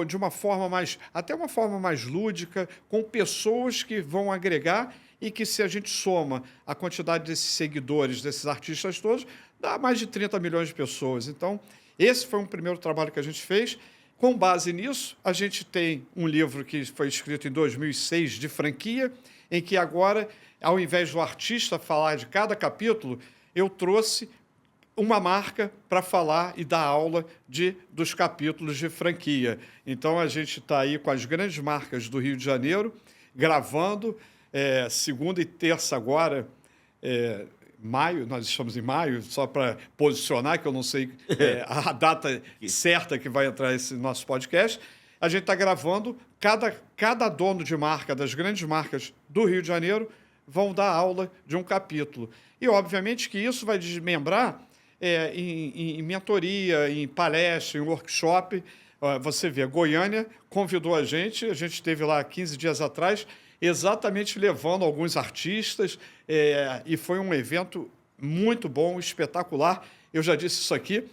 de uma forma até uma forma mais lúdica, com pessoas que vão agregar e que, se a gente soma a quantidade desses seguidores, desses artistas todos, dá mais de 30 milhões de pessoas. Então, esse foi um primeiro trabalho que a gente fez. Com base nisso, a gente tem um livro que foi escrito em 2006 de franquia, em que agora, ao invés do artista falar de cada capítulo, eu trouxe uma marca para falar e dar aula dos capítulos de franquia. Então, a gente está aí com as grandes marcas do Rio de Janeiro, gravando, segunda e terça agora, maio, nós estamos em maio, só para posicionar, que eu não sei a data certa que vai entrar esse nosso podcast. A gente está gravando, cada dono de marca, das grandes marcas do Rio de Janeiro, vão dar aula de um capítulo. E, obviamente, que isso vai desmembrar em mentoria, em palestra, em workshop. Você vê, Goiânia convidou a gente esteve lá 15 dias atrás, exatamente levando alguns artistas, e foi um evento muito bom, espetacular. Eu já disse isso aqui,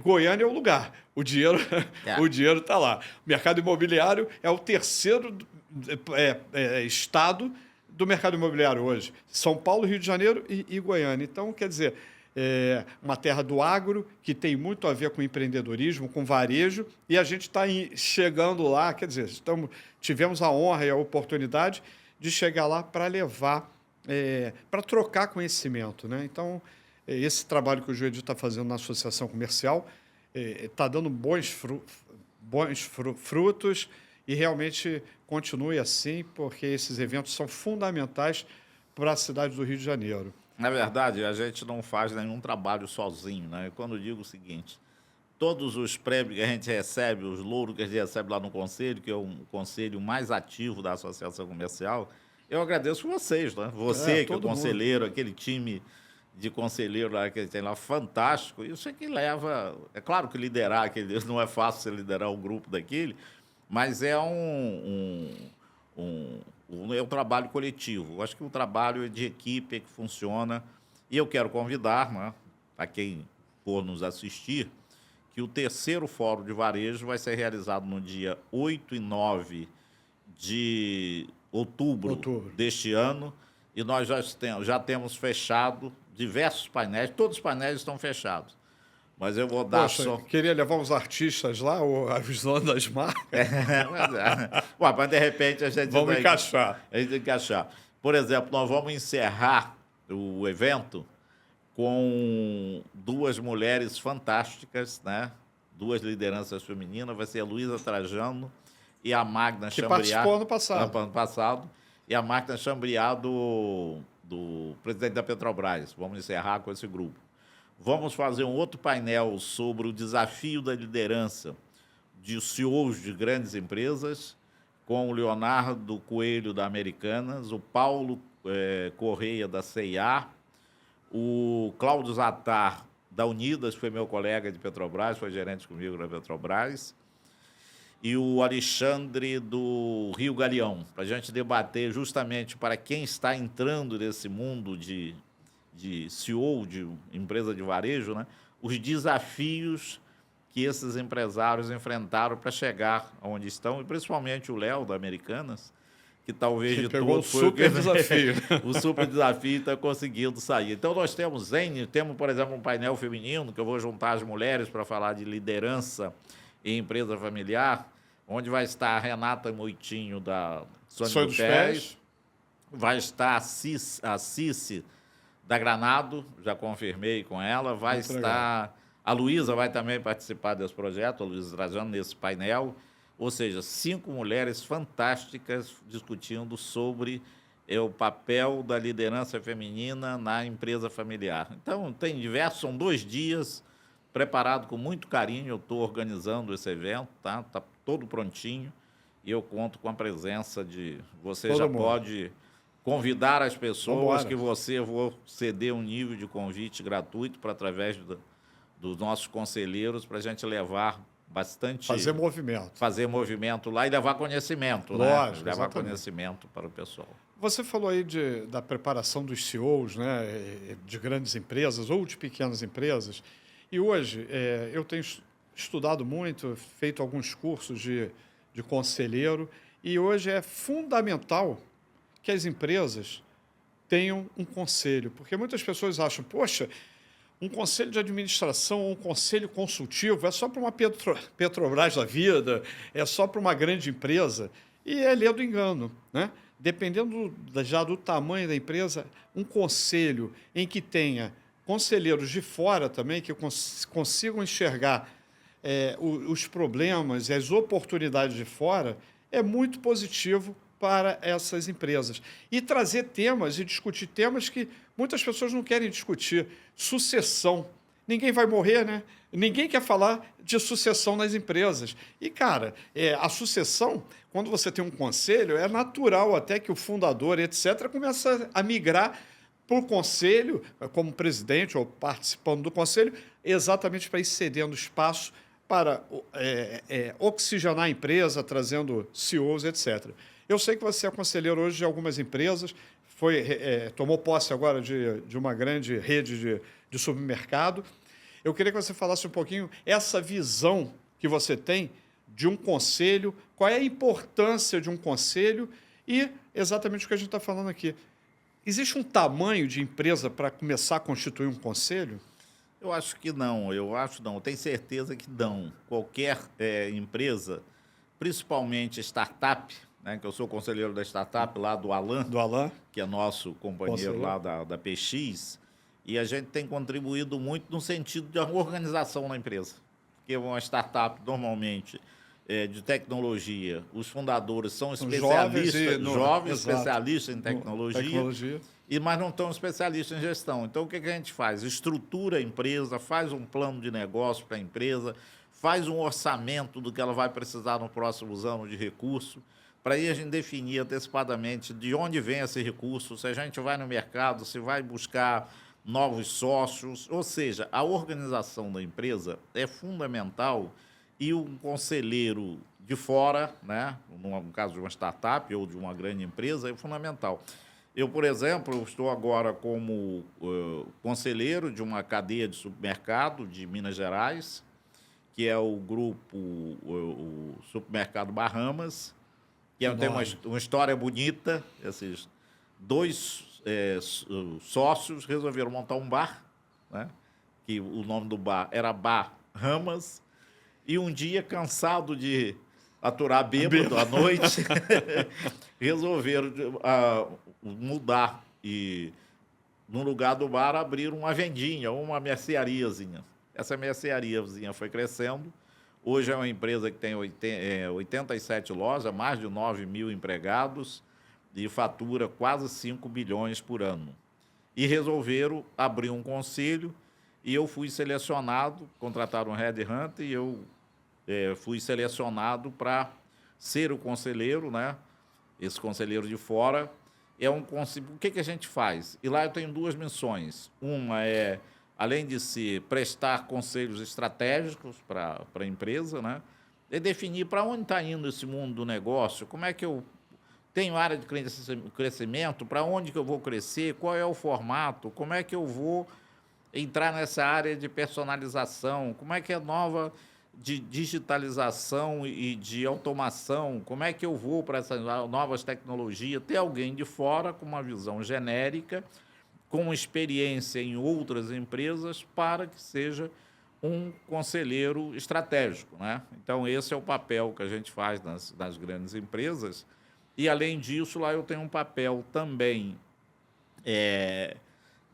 Goiânia é o lugar, o dinheiro está lá. O mercado imobiliário é o terceiro estado do mercado imobiliário hoje. São Paulo, Rio de Janeiro e Goiânia. Então, quer dizer, uma terra do agro, que tem muito a ver com empreendedorismo, com varejo, e a gente está chegando lá, quer dizer, tivemos a honra e a oportunidade de chegar lá para levar, para trocar conhecimento, né? Então, esse trabalho que o Juedir está fazendo na Associação Comercial está dando frutos e realmente continue assim, porque esses eventos são fundamentais para a cidade do Rio de Janeiro. Na verdade, a gente não faz nenhum trabalho sozinho, né? Quando eu digo o seguinte, todos os prêmios que a gente recebe, os louros que a gente recebe lá no Conselho, que é o conselho mais ativo da Associação Comercial, eu agradeço vocês, né? Você, que é o conselheiro, aquele time de conselheiro lá que a gente tem lá, fantástico. Isso é que leva... É claro que liderar, não é fácil você liderar um grupo daquele, mas é é um trabalho coletivo. Eu acho que o trabalho de equipe é que funciona. E eu quero convidar, né, a quem for nos assistir, que o terceiro Fórum de Varejo vai ser realizado no dia 8 e 9 de outubro deste ano. E nós já temos fechado diversos painéis. Todos os painéis estão fechados. Mas eu vou dar só... Queria levar os artistas lá, ou os donos das marcas. Mas de repente a gente... Vamos encaixar. A gente vai encaixar. Por exemplo, nós vamos encerrar o evento com duas mulheres fantásticas, né? Duas lideranças femininas. Vai ser a Luísa Trajano e a Magna Chambriard. Que participou ano passado. Ano passado. E a Magna Chambriard do presidente da Petrobras. Vamos encerrar com esse grupo. Vamos fazer um outro painel sobre o desafio da liderança de CEOs de grandes empresas, com o Leonardo Coelho, da Americanas, o Paulo Correia, da C&A, o Cláudio Zatar, da Unidas, foi meu colega de Petrobras, foi gerente comigo da Petrobras, e o Alexandre, do Rio Galeão, para a gente debater justamente para quem está entrando nesse mundo de CEO de empresa de varejo, né, os desafios que esses empresários enfrentaram para chegar onde estão, e principalmente o Léo, da Americanas, que talvez que de pegou todos o super desafio. O super desafio está conseguindo sair. Então, nós temos, por exemplo, um painel feminino, que eu vou juntar as mulheres para falar de liderança em empresa familiar, onde vai estar a Renata Moitinho, da Sonho dos Pés, vai estar a Cici, da Granado, já confirmei com ela, vai muito estar... Legal. A Luísa vai também participar desse projeto, a Luísa Trajano, nesse painel. Ou seja, 5 mulheres fantásticas discutindo sobre o papel da liderança feminina na empresa familiar. Então, são 2 dias, preparado com muito carinho. Eu estou organizando esse evento, tá? Está todo prontinho. E eu conto com a presença de... Você todo já mundo. Pode convidar as pessoas. Que vou ceder um nível de convite gratuito através dos nossos conselheiros, para a gente levar bastante... Fazer movimento lá e levar conhecimento. Lógico, né? Levar conhecimento para o pessoal. Você falou aí da preparação dos CEOs, né, de grandes empresas ou de pequenas empresas. E hoje eu tenho estudado muito, feito alguns cursos de conselheiro, e hoje é fundamental que as empresas tenham um conselho, porque muitas pessoas acham, poxa, um conselho de administração ou um conselho consultivo é só para uma Petrobras da vida, é só para uma grande empresa, e é lê do engano, né? Dependendo já do tamanho da empresa, um conselho em que tenha conselheiros de fora também, que consigam enxergar os problemas e as oportunidades de fora, é muito positivo para essas empresas. E trazer temas e discutir temas que muitas pessoas não querem discutir. Sucessão. Ninguém vai morrer, né? Ninguém quer falar de sucessão nas empresas. E, cara, a sucessão, quando você tem um conselho, é natural até que o fundador, etc., comece a migrar para o conselho, como presidente ou participando do conselho, exatamente para ir cedendo espaço para oxigenar a empresa, trazendo CEOs, etc. Eu sei que você é conselheiro hoje de algumas empresas, tomou posse agora de uma grande rede de supermercado. Eu queria que você falasse um pouquinho essa visão que você tem de um conselho, qual é a importância de um conselho e exatamente o que a gente está falando aqui. Existe um tamanho de empresa para começar a constituir um conselho? Eu acho que não, eu tenho certeza que não. Qualquer empresa, principalmente startup, né, que eu sou conselheiro da startup lá do Alan, que é nosso companheiro lá da PX, e a gente tem contribuído muito no sentido de uma organização na empresa. porque uma startup, normalmente, de tecnologia, os fundadores são São especialistas, jovens exato, especialistas em tecnologia, mas não estão especialistas em gestão. Então, o que a gente faz? Estrutura a empresa, faz um plano de negócio para a empresa, faz um orçamento do que ela vai precisar nos próximos anos de recurso, para aí a gente definir antecipadamente de onde vem esse recurso, se a gente vai no mercado, se vai buscar novos sócios, ou seja, a organização da empresa é fundamental e um conselheiro de fora, né, no caso de uma startup ou de uma grande empresa, é fundamental. Eu, por exemplo, estou agora como conselheiro de uma cadeia de supermercado de Minas Gerais, que é o grupo, o Supermercado Bahamas, que tem uma história bonita. Esses dois sócios resolveram montar um bar, né, que o nome do bar era Bar Ramas, e um dia, cansado de aturar bêbado à noite, resolveram mudar e, no lugar do bar, abriram uma vendinha, uma merceariazinha. Essa merceariazinha foi crescendo. Hoje é uma empresa que tem 87 lojas, mais de 9 mil empregados e fatura quase 5 bilhões por ano. E resolveram abrir um conselho e eu fui selecionado, contrataram um headhunter e eu fui selecionado para ser o conselheiro, né? Esse conselheiro de fora. O que a gente faz? E lá eu tenho duas missões. Uma é, além de prestar conselhos estratégicos para a empresa, né, é definir para onde está indo esse mundo do negócio, como é que eu tenho área de crescimento, para onde que eu vou crescer, qual é o formato, como é que eu vou entrar nessa área de personalização, como é que é nova de digitalização e de automação, como é que eu vou para essas novas tecnologias, ter alguém de fora com uma visão genérica, com experiência em outras empresas, para que seja um conselheiro estratégico, né? Então, esse é o papel que a gente faz nas grandes empresas. E, além disso, lá eu tenho um papel também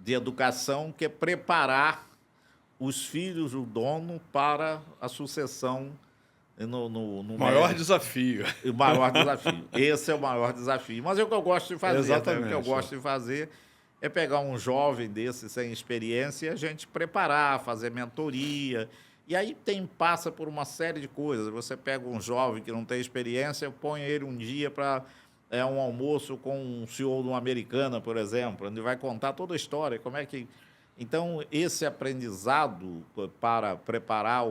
de educação, que é preparar os filhos do dono para a sucessão no maior desafio. O maior desafio. Esse é o maior desafio. Mas é o que eu gosto de fazer. Exatamente. Né? O que eu gosto de fazer é pegar um jovem desse sem experiência e a gente preparar, fazer mentoria. E aí passa por uma série de coisas. Você pega um jovem que não tem experiência, põe ele um dia para um almoço com um CEO de uma americana, por exemplo, onde vai contar toda a história, como é que... Então, esse aprendizado para preparar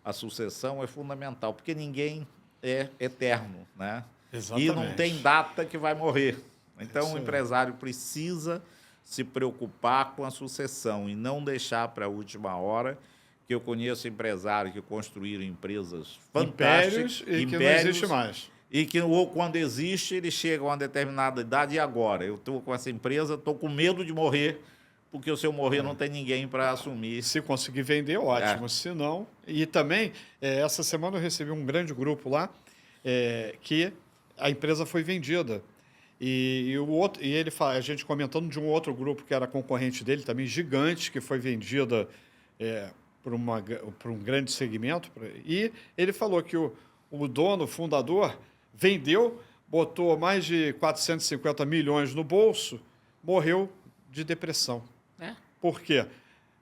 a sucessão é fundamental, porque ninguém é eterno, né? Exatamente. E não tem data que vai morrer. Então, o empresário precisa se preocupar com a sucessão e não deixar para a última hora, que eu conheço empresários que construíram empresas fantásticas. Impérios que não existe mais. E que, ou quando existe, eles chegam a uma determinada idade, e agora? Eu estou com essa empresa, estou com medo de morrer, porque se eu morrer não tem ninguém para assumir. Se conseguir vender, ótimo. Se não... E também, essa semana eu recebi um grande grupo lá, que a empresa foi vendida. E a gente comentando de um outro grupo que era concorrente dele, também gigante, que foi vendida por um grande segmento. E ele falou que o dono, o fundador, vendeu, botou mais de 450 milhões no bolso, morreu de depressão. Por quê?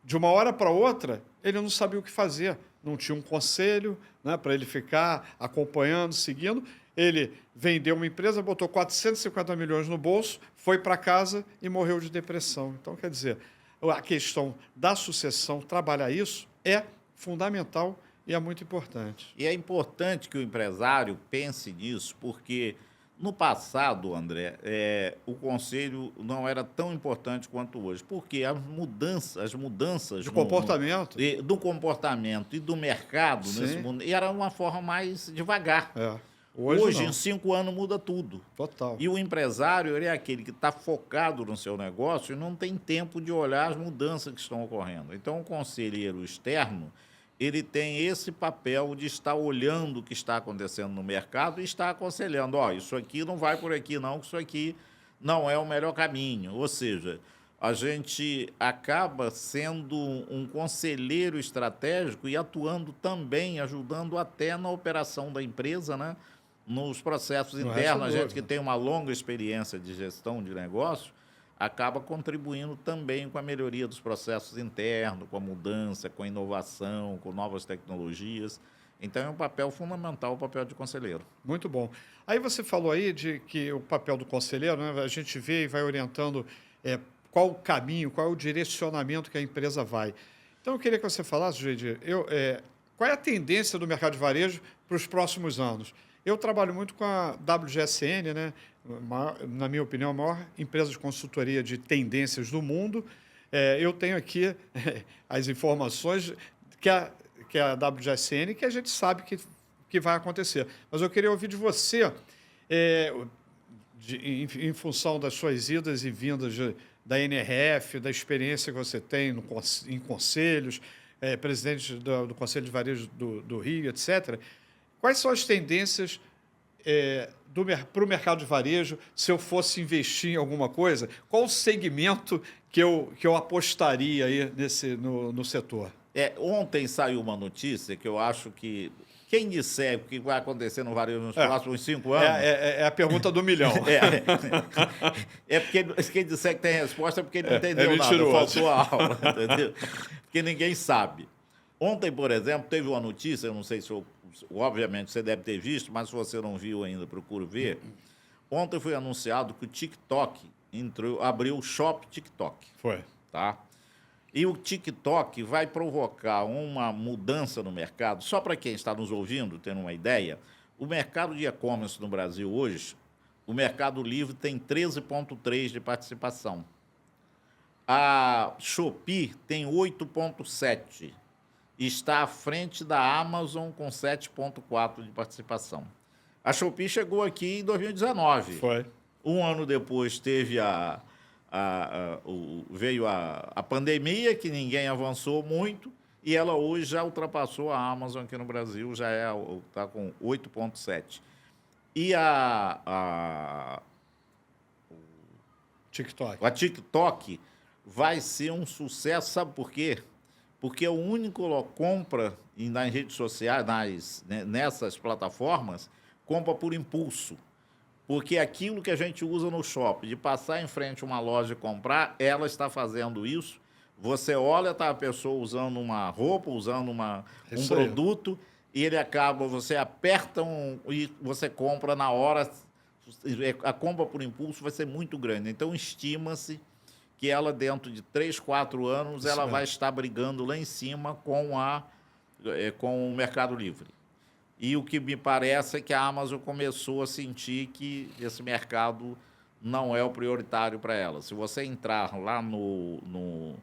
De uma hora para outra, ele não sabia o que fazer. Não tinha um conselho, né, para ele ficar acompanhando, seguindo. Ele vendeu uma empresa, botou 450 milhões no bolso, foi para casa e morreu de depressão. Então, quer dizer, a questão da sucessão, trabalhar isso, é fundamental e é muito importante. E é importante que o empresário pense nisso, porque no passado, André, o conselho não era tão importante quanto hoje, porque as mudanças de comportamento, do comportamento e do mercado nesse mundo era uma forma mais devagar. Hoje em 5 anos, muda tudo. Total. E o empresário é aquele que está focado no seu negócio e não tem tempo de olhar as mudanças que estão ocorrendo. Então, o conselheiro externo, ele tem esse papel de estar olhando o que está acontecendo no mercado e estar aconselhando. Isso aqui não vai por aqui, não, que isso aqui não é o melhor caminho. Ou seja, a gente acaba sendo um conselheiro estratégico e atuando também, ajudando até na operação da empresa, né? Nos processos Não internos. resta A gente dúvida. que tem uma longa experiência de gestão de negócio acaba contribuindo também com a melhoria dos processos internos, com a mudança, com a inovação, com novas tecnologias. Então, é um papel fundamental, o papel de conselheiro. Muito bom. Aí você falou aí de que o papel do conselheiro, né, a gente vê e vai orientando qual o caminho, qual é o direcionamento que a empresa vai. Então, eu queria que você falasse, Judy, qual é a tendência do mercado de varejo para os próximos anos? Eu trabalho muito com a WGSN, né, na minha opinião, a maior empresa de consultoria de tendências do mundo. Eu tenho aqui as informações que a WGSN, que a gente sabe que vai acontecer. Mas eu queria ouvir de você, em função das suas idas e vindas da NRF, da experiência que você tem em conselhos, presidente do Conselho de Varejo do Rio, etc. Quais são as tendências para o mercado de varejo? Se eu fosse investir em alguma coisa, qual o segmento que eu apostaria aí no setor? Ontem saiu uma notícia que eu acho que quem disser o que vai acontecer no varejo nos próximos 5 anos... É a pergunta do milhão. Porque quem disser que tem resposta é porque não entendeu nada, faltou a aula, entendeu? Porque ninguém sabe. Ontem, por exemplo, teve uma notícia, eu não sei se obviamente você deve ter visto, mas se você não viu ainda, procure ver. Ontem foi anunciado que o TikTok abriu o Shop TikTok. Foi. Tá? E o TikTok vai provocar uma mudança no mercado. Só para quem está nos ouvindo, tendo uma ideia, o mercado de e-commerce no Brasil hoje, o Mercado Livre tem 13,3% de participação. A Shopee tem 8,7%. Está à frente da Amazon com 7,4% de participação. A Shopee chegou aqui em 2019. Foi. Um ano depois teve veio a pandemia, que ninguém avançou muito, e ela hoje já ultrapassou a Amazon aqui no Brasil, já está com 8,7%. E a TikTok vai ser um sucesso, sabe por quê? Porque o único compra nas redes sociais, nessas plataformas, compra por impulso. Porque aquilo que a gente usa no shopping, de passar em frente a uma loja e comprar, ela está fazendo isso. Você olha, tá a pessoa usando uma roupa, usando um produto, e você aperta e você compra na hora. A compra por impulso vai ser muito grande. Então, estima-se que ela, dentro de 3, 4 anos, ela vai estar brigando lá em cima com o Mercado Livre. E o que me parece é que a Amazon começou a sentir que esse mercado não é o prioritário para ela. Se você entrar lá no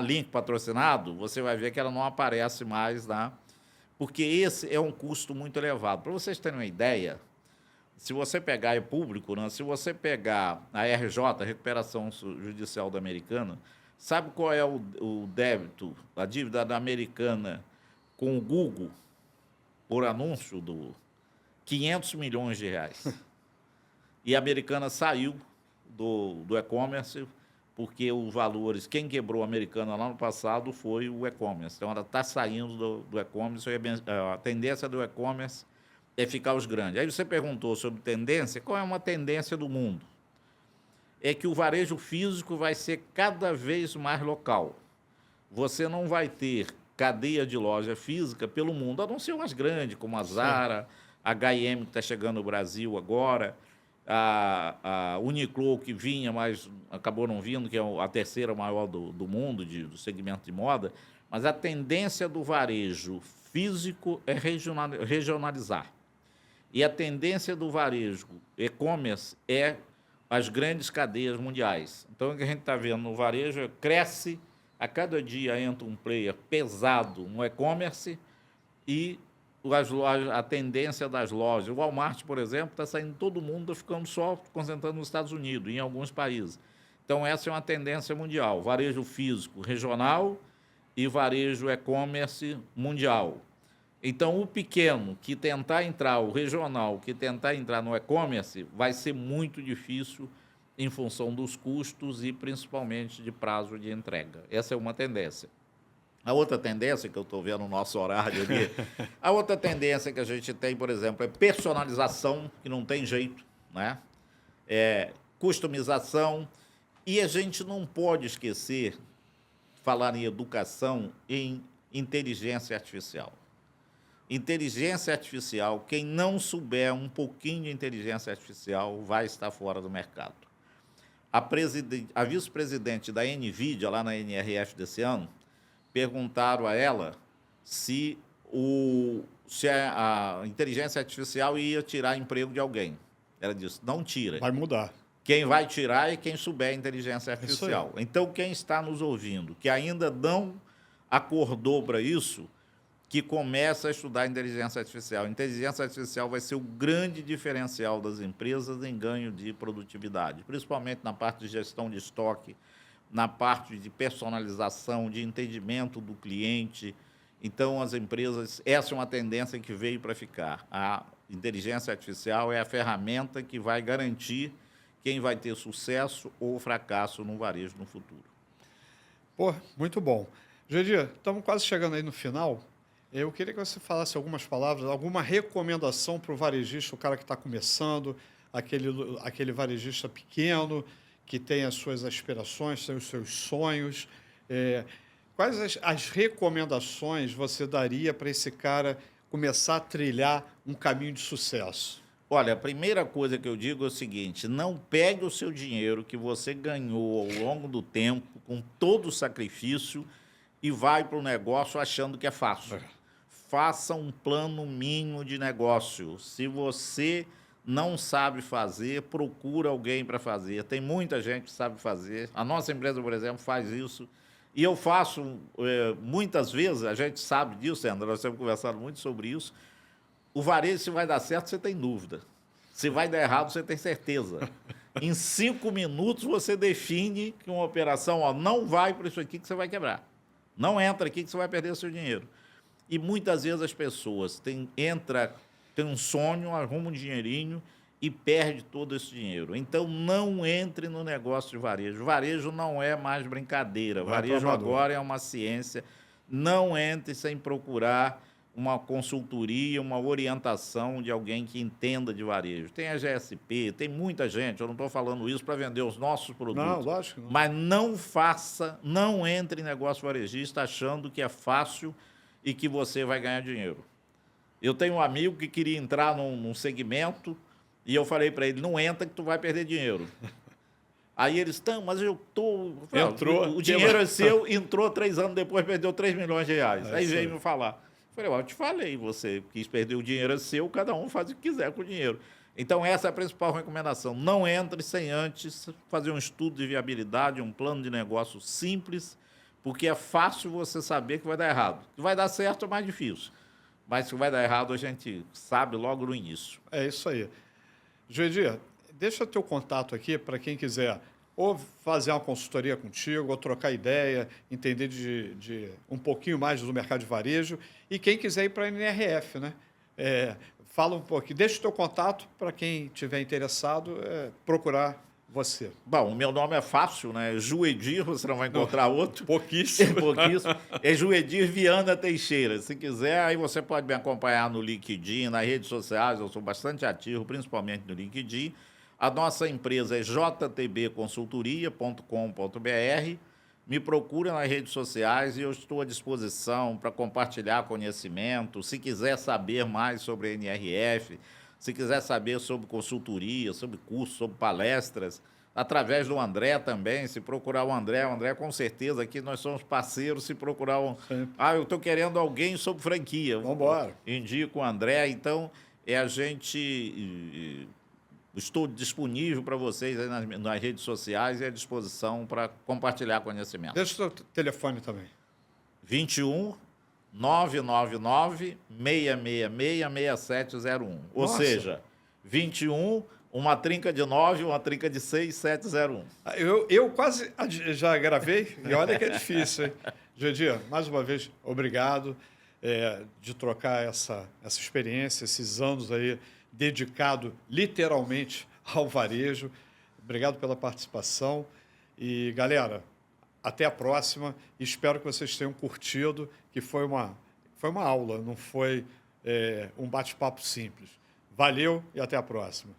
link patrocinado, você vai ver que ela não aparece mais lá, porque esse é um custo muito elevado. Para vocês terem uma ideia, se você pegar, é público, né? Se você pegar a RJ, a Recuperação Judicial da Americana, sabe qual é o débito, a dívida da Americana com o Google, por anúncio, 500 milhões de reais. E a Americana saiu do e-commerce, porque os valores, quem quebrou a Americana lá no passado foi o e-commerce. Então, ela está saindo do e-commerce, a tendência do e-commerce é ficar os grandes. Aí você perguntou sobre tendência, qual é uma tendência do mundo? É que o varejo físico vai ser cada vez mais local. Você não vai ter cadeia de loja física pelo mundo, a não ser umas grandes, como a Zara, a H&M, que está chegando no Brasil agora, a Uniqlo, que vinha, mas acabou não vindo, que é a terceira maior do mundo, do segmento de moda. Mas a tendência do varejo físico é regionalizar. E a tendência do varejo e-commerce é as grandes cadeias mundiais. Então, o que a gente está vendo no varejo cresce. A cada dia entra um player pesado no e-commerce e a tendência das lojas. O Walmart, por exemplo, está saindo todo mundo, ficando só concentrando nos Estados Unidos, em alguns países. Então, essa é uma tendência mundial. Varejo físico regional e varejo e-commerce mundial. Então, o pequeno que tentar entrar, o regional que tentar entrar no e-commerce, vai ser muito difícil em função dos custos e principalmente de prazo de entrega. Essa é uma tendência. A outra tendência que eu estou vendo no nosso horário ali, a outra tendência que a gente tem, por exemplo, é personalização, que não tem jeito, né? Customização, e a gente não pode esquecer, falar em educação, em inteligência artificial. Inteligência artificial, quem não souber um pouquinho de inteligência artificial vai estar fora do mercado. A vice-presidente da NVIDIA, lá na NRF desse ano, perguntaram a ela se a inteligência artificial ia tirar emprego de alguém. Ela disse, não tira. Vai mudar. Quem vai tirar é quem souber inteligência artificial. Então, quem está nos ouvindo, que ainda não acordou para isso, que começa a estudar inteligência artificial. Inteligência artificial vai ser o grande diferencial das empresas em ganho de produtividade, principalmente na parte de gestão de estoque, na parte de personalização, de entendimento do cliente. Então, as empresas, essa é uma tendência que veio para ficar. A inteligência artificial é a ferramenta que vai garantir quem vai ter sucesso ou fracasso no varejo no futuro. Pô, muito bom. Jurandir, estamos quase chegando aí no final. Eu queria que você falasse algumas palavras, alguma recomendação para o varejista, o cara que está começando, aquele varejista pequeno, que tem as suas aspirações, tem os seus sonhos. Quais as recomendações você daria para esse cara começar a trilhar um caminho de sucesso? Olha, a primeira coisa que eu digo é o seguinte, não pegue o seu dinheiro que você ganhou ao longo do tempo, com todo o sacrifício, e vai para o negócio achando que é fácil. Faça um plano mínimo de negócio. Se você não sabe fazer, procura alguém para fazer. Tem muita gente que sabe fazer. A nossa empresa, por exemplo, faz isso. E eu faço, muitas vezes, a gente sabe disso, André, nós temos conversado muito sobre isso. O varejo, se vai dar certo, você tem dúvida. Se vai dar errado, você tem certeza. Em 5 minutos, você define que uma operação não vai para isso aqui que você vai quebrar. Não entra aqui que você vai perder o seu dinheiro. E muitas vezes as pessoas têm um sonho, arrumam um dinheirinho e perde todo esse dinheiro. Então, não entre no negócio de varejo. Varejo não é mais brincadeira. Varejo agora é uma ciência. Não entre sem procurar uma consultoria, uma orientação de alguém que entenda de varejo. Tem a GSP, tem muita gente, eu não estou falando isso para vender os nossos produtos. Não, lógico. Não. Mas não entre em negócio varejista achando que é fácil e que você vai ganhar dinheiro. Eu tenho um amigo que queria entrar num segmento e eu falei para ele, não entra que tu vai perder dinheiro. Aí eles estão, mas eu estou... O dinheiro é seu, entrou 3 anos depois, perdeu 3 milhões de reais. Aí veio me falar. Eu falei, eu te falei, você quis perder o dinheiro é seu, cada um faz o que quiser com o dinheiro. Então, essa é a principal recomendação. Não entre sem antes fazer um estudo de viabilidade, um plano de negócio simples, porque é fácil você saber que vai dar errado. Que vai dar certo é mais difícil. Mas se vai dar errado, a gente sabe logo no início. É isso aí. Jurandir, deixa o teu contato aqui para quem quiser ou fazer uma consultoria contigo, ou trocar ideia, entender de um pouquinho mais do mercado de varejo, e quem quiser ir para a NRF, né? Fala um pouquinho, deixa o teu contato para quem estiver interessado procurar você. Bom, o meu nome é fácil, né? Juedir, você não vai encontrar outro. Pouquíssimo. Pouquíssimo. É Juedir Viana Teixeira. Se quiser, aí você pode me acompanhar no LinkedIn, nas redes sociais, eu sou bastante ativo, principalmente no LinkedIn. A nossa empresa é jtbconsultoria.com.br. Me procura nas redes sociais e eu estou à disposição para compartilhar conhecimento. Se quiser saber mais sobre a NRF, se quiser saber sobre consultoria, sobre cursos, sobre palestras, através do André também, se procurar o André com certeza aqui nós somos parceiros, se procurar eu estou querendo alguém sobre franquia. Vamos embora. Indico o André, então a gente... Estou disponível para vocês aí nas redes sociais e à disposição para compartilhar conhecimento. Deixa o seu telefone também. 21 999 666 6701. Ou seja, 21, uma trinca de 9, uma trinca de 6, 701. Eu quase já gravei e olha que é difícil, hein? Jurandir, mais uma vez, obrigado de trocar essa experiência, esses anos aí dedicado literalmente ao varejo. Obrigado pela participação. E, galera, até a próxima. Espero que vocês tenham curtido, que foi uma aula, não foi um bate-papo simples. Valeu e até a próxima.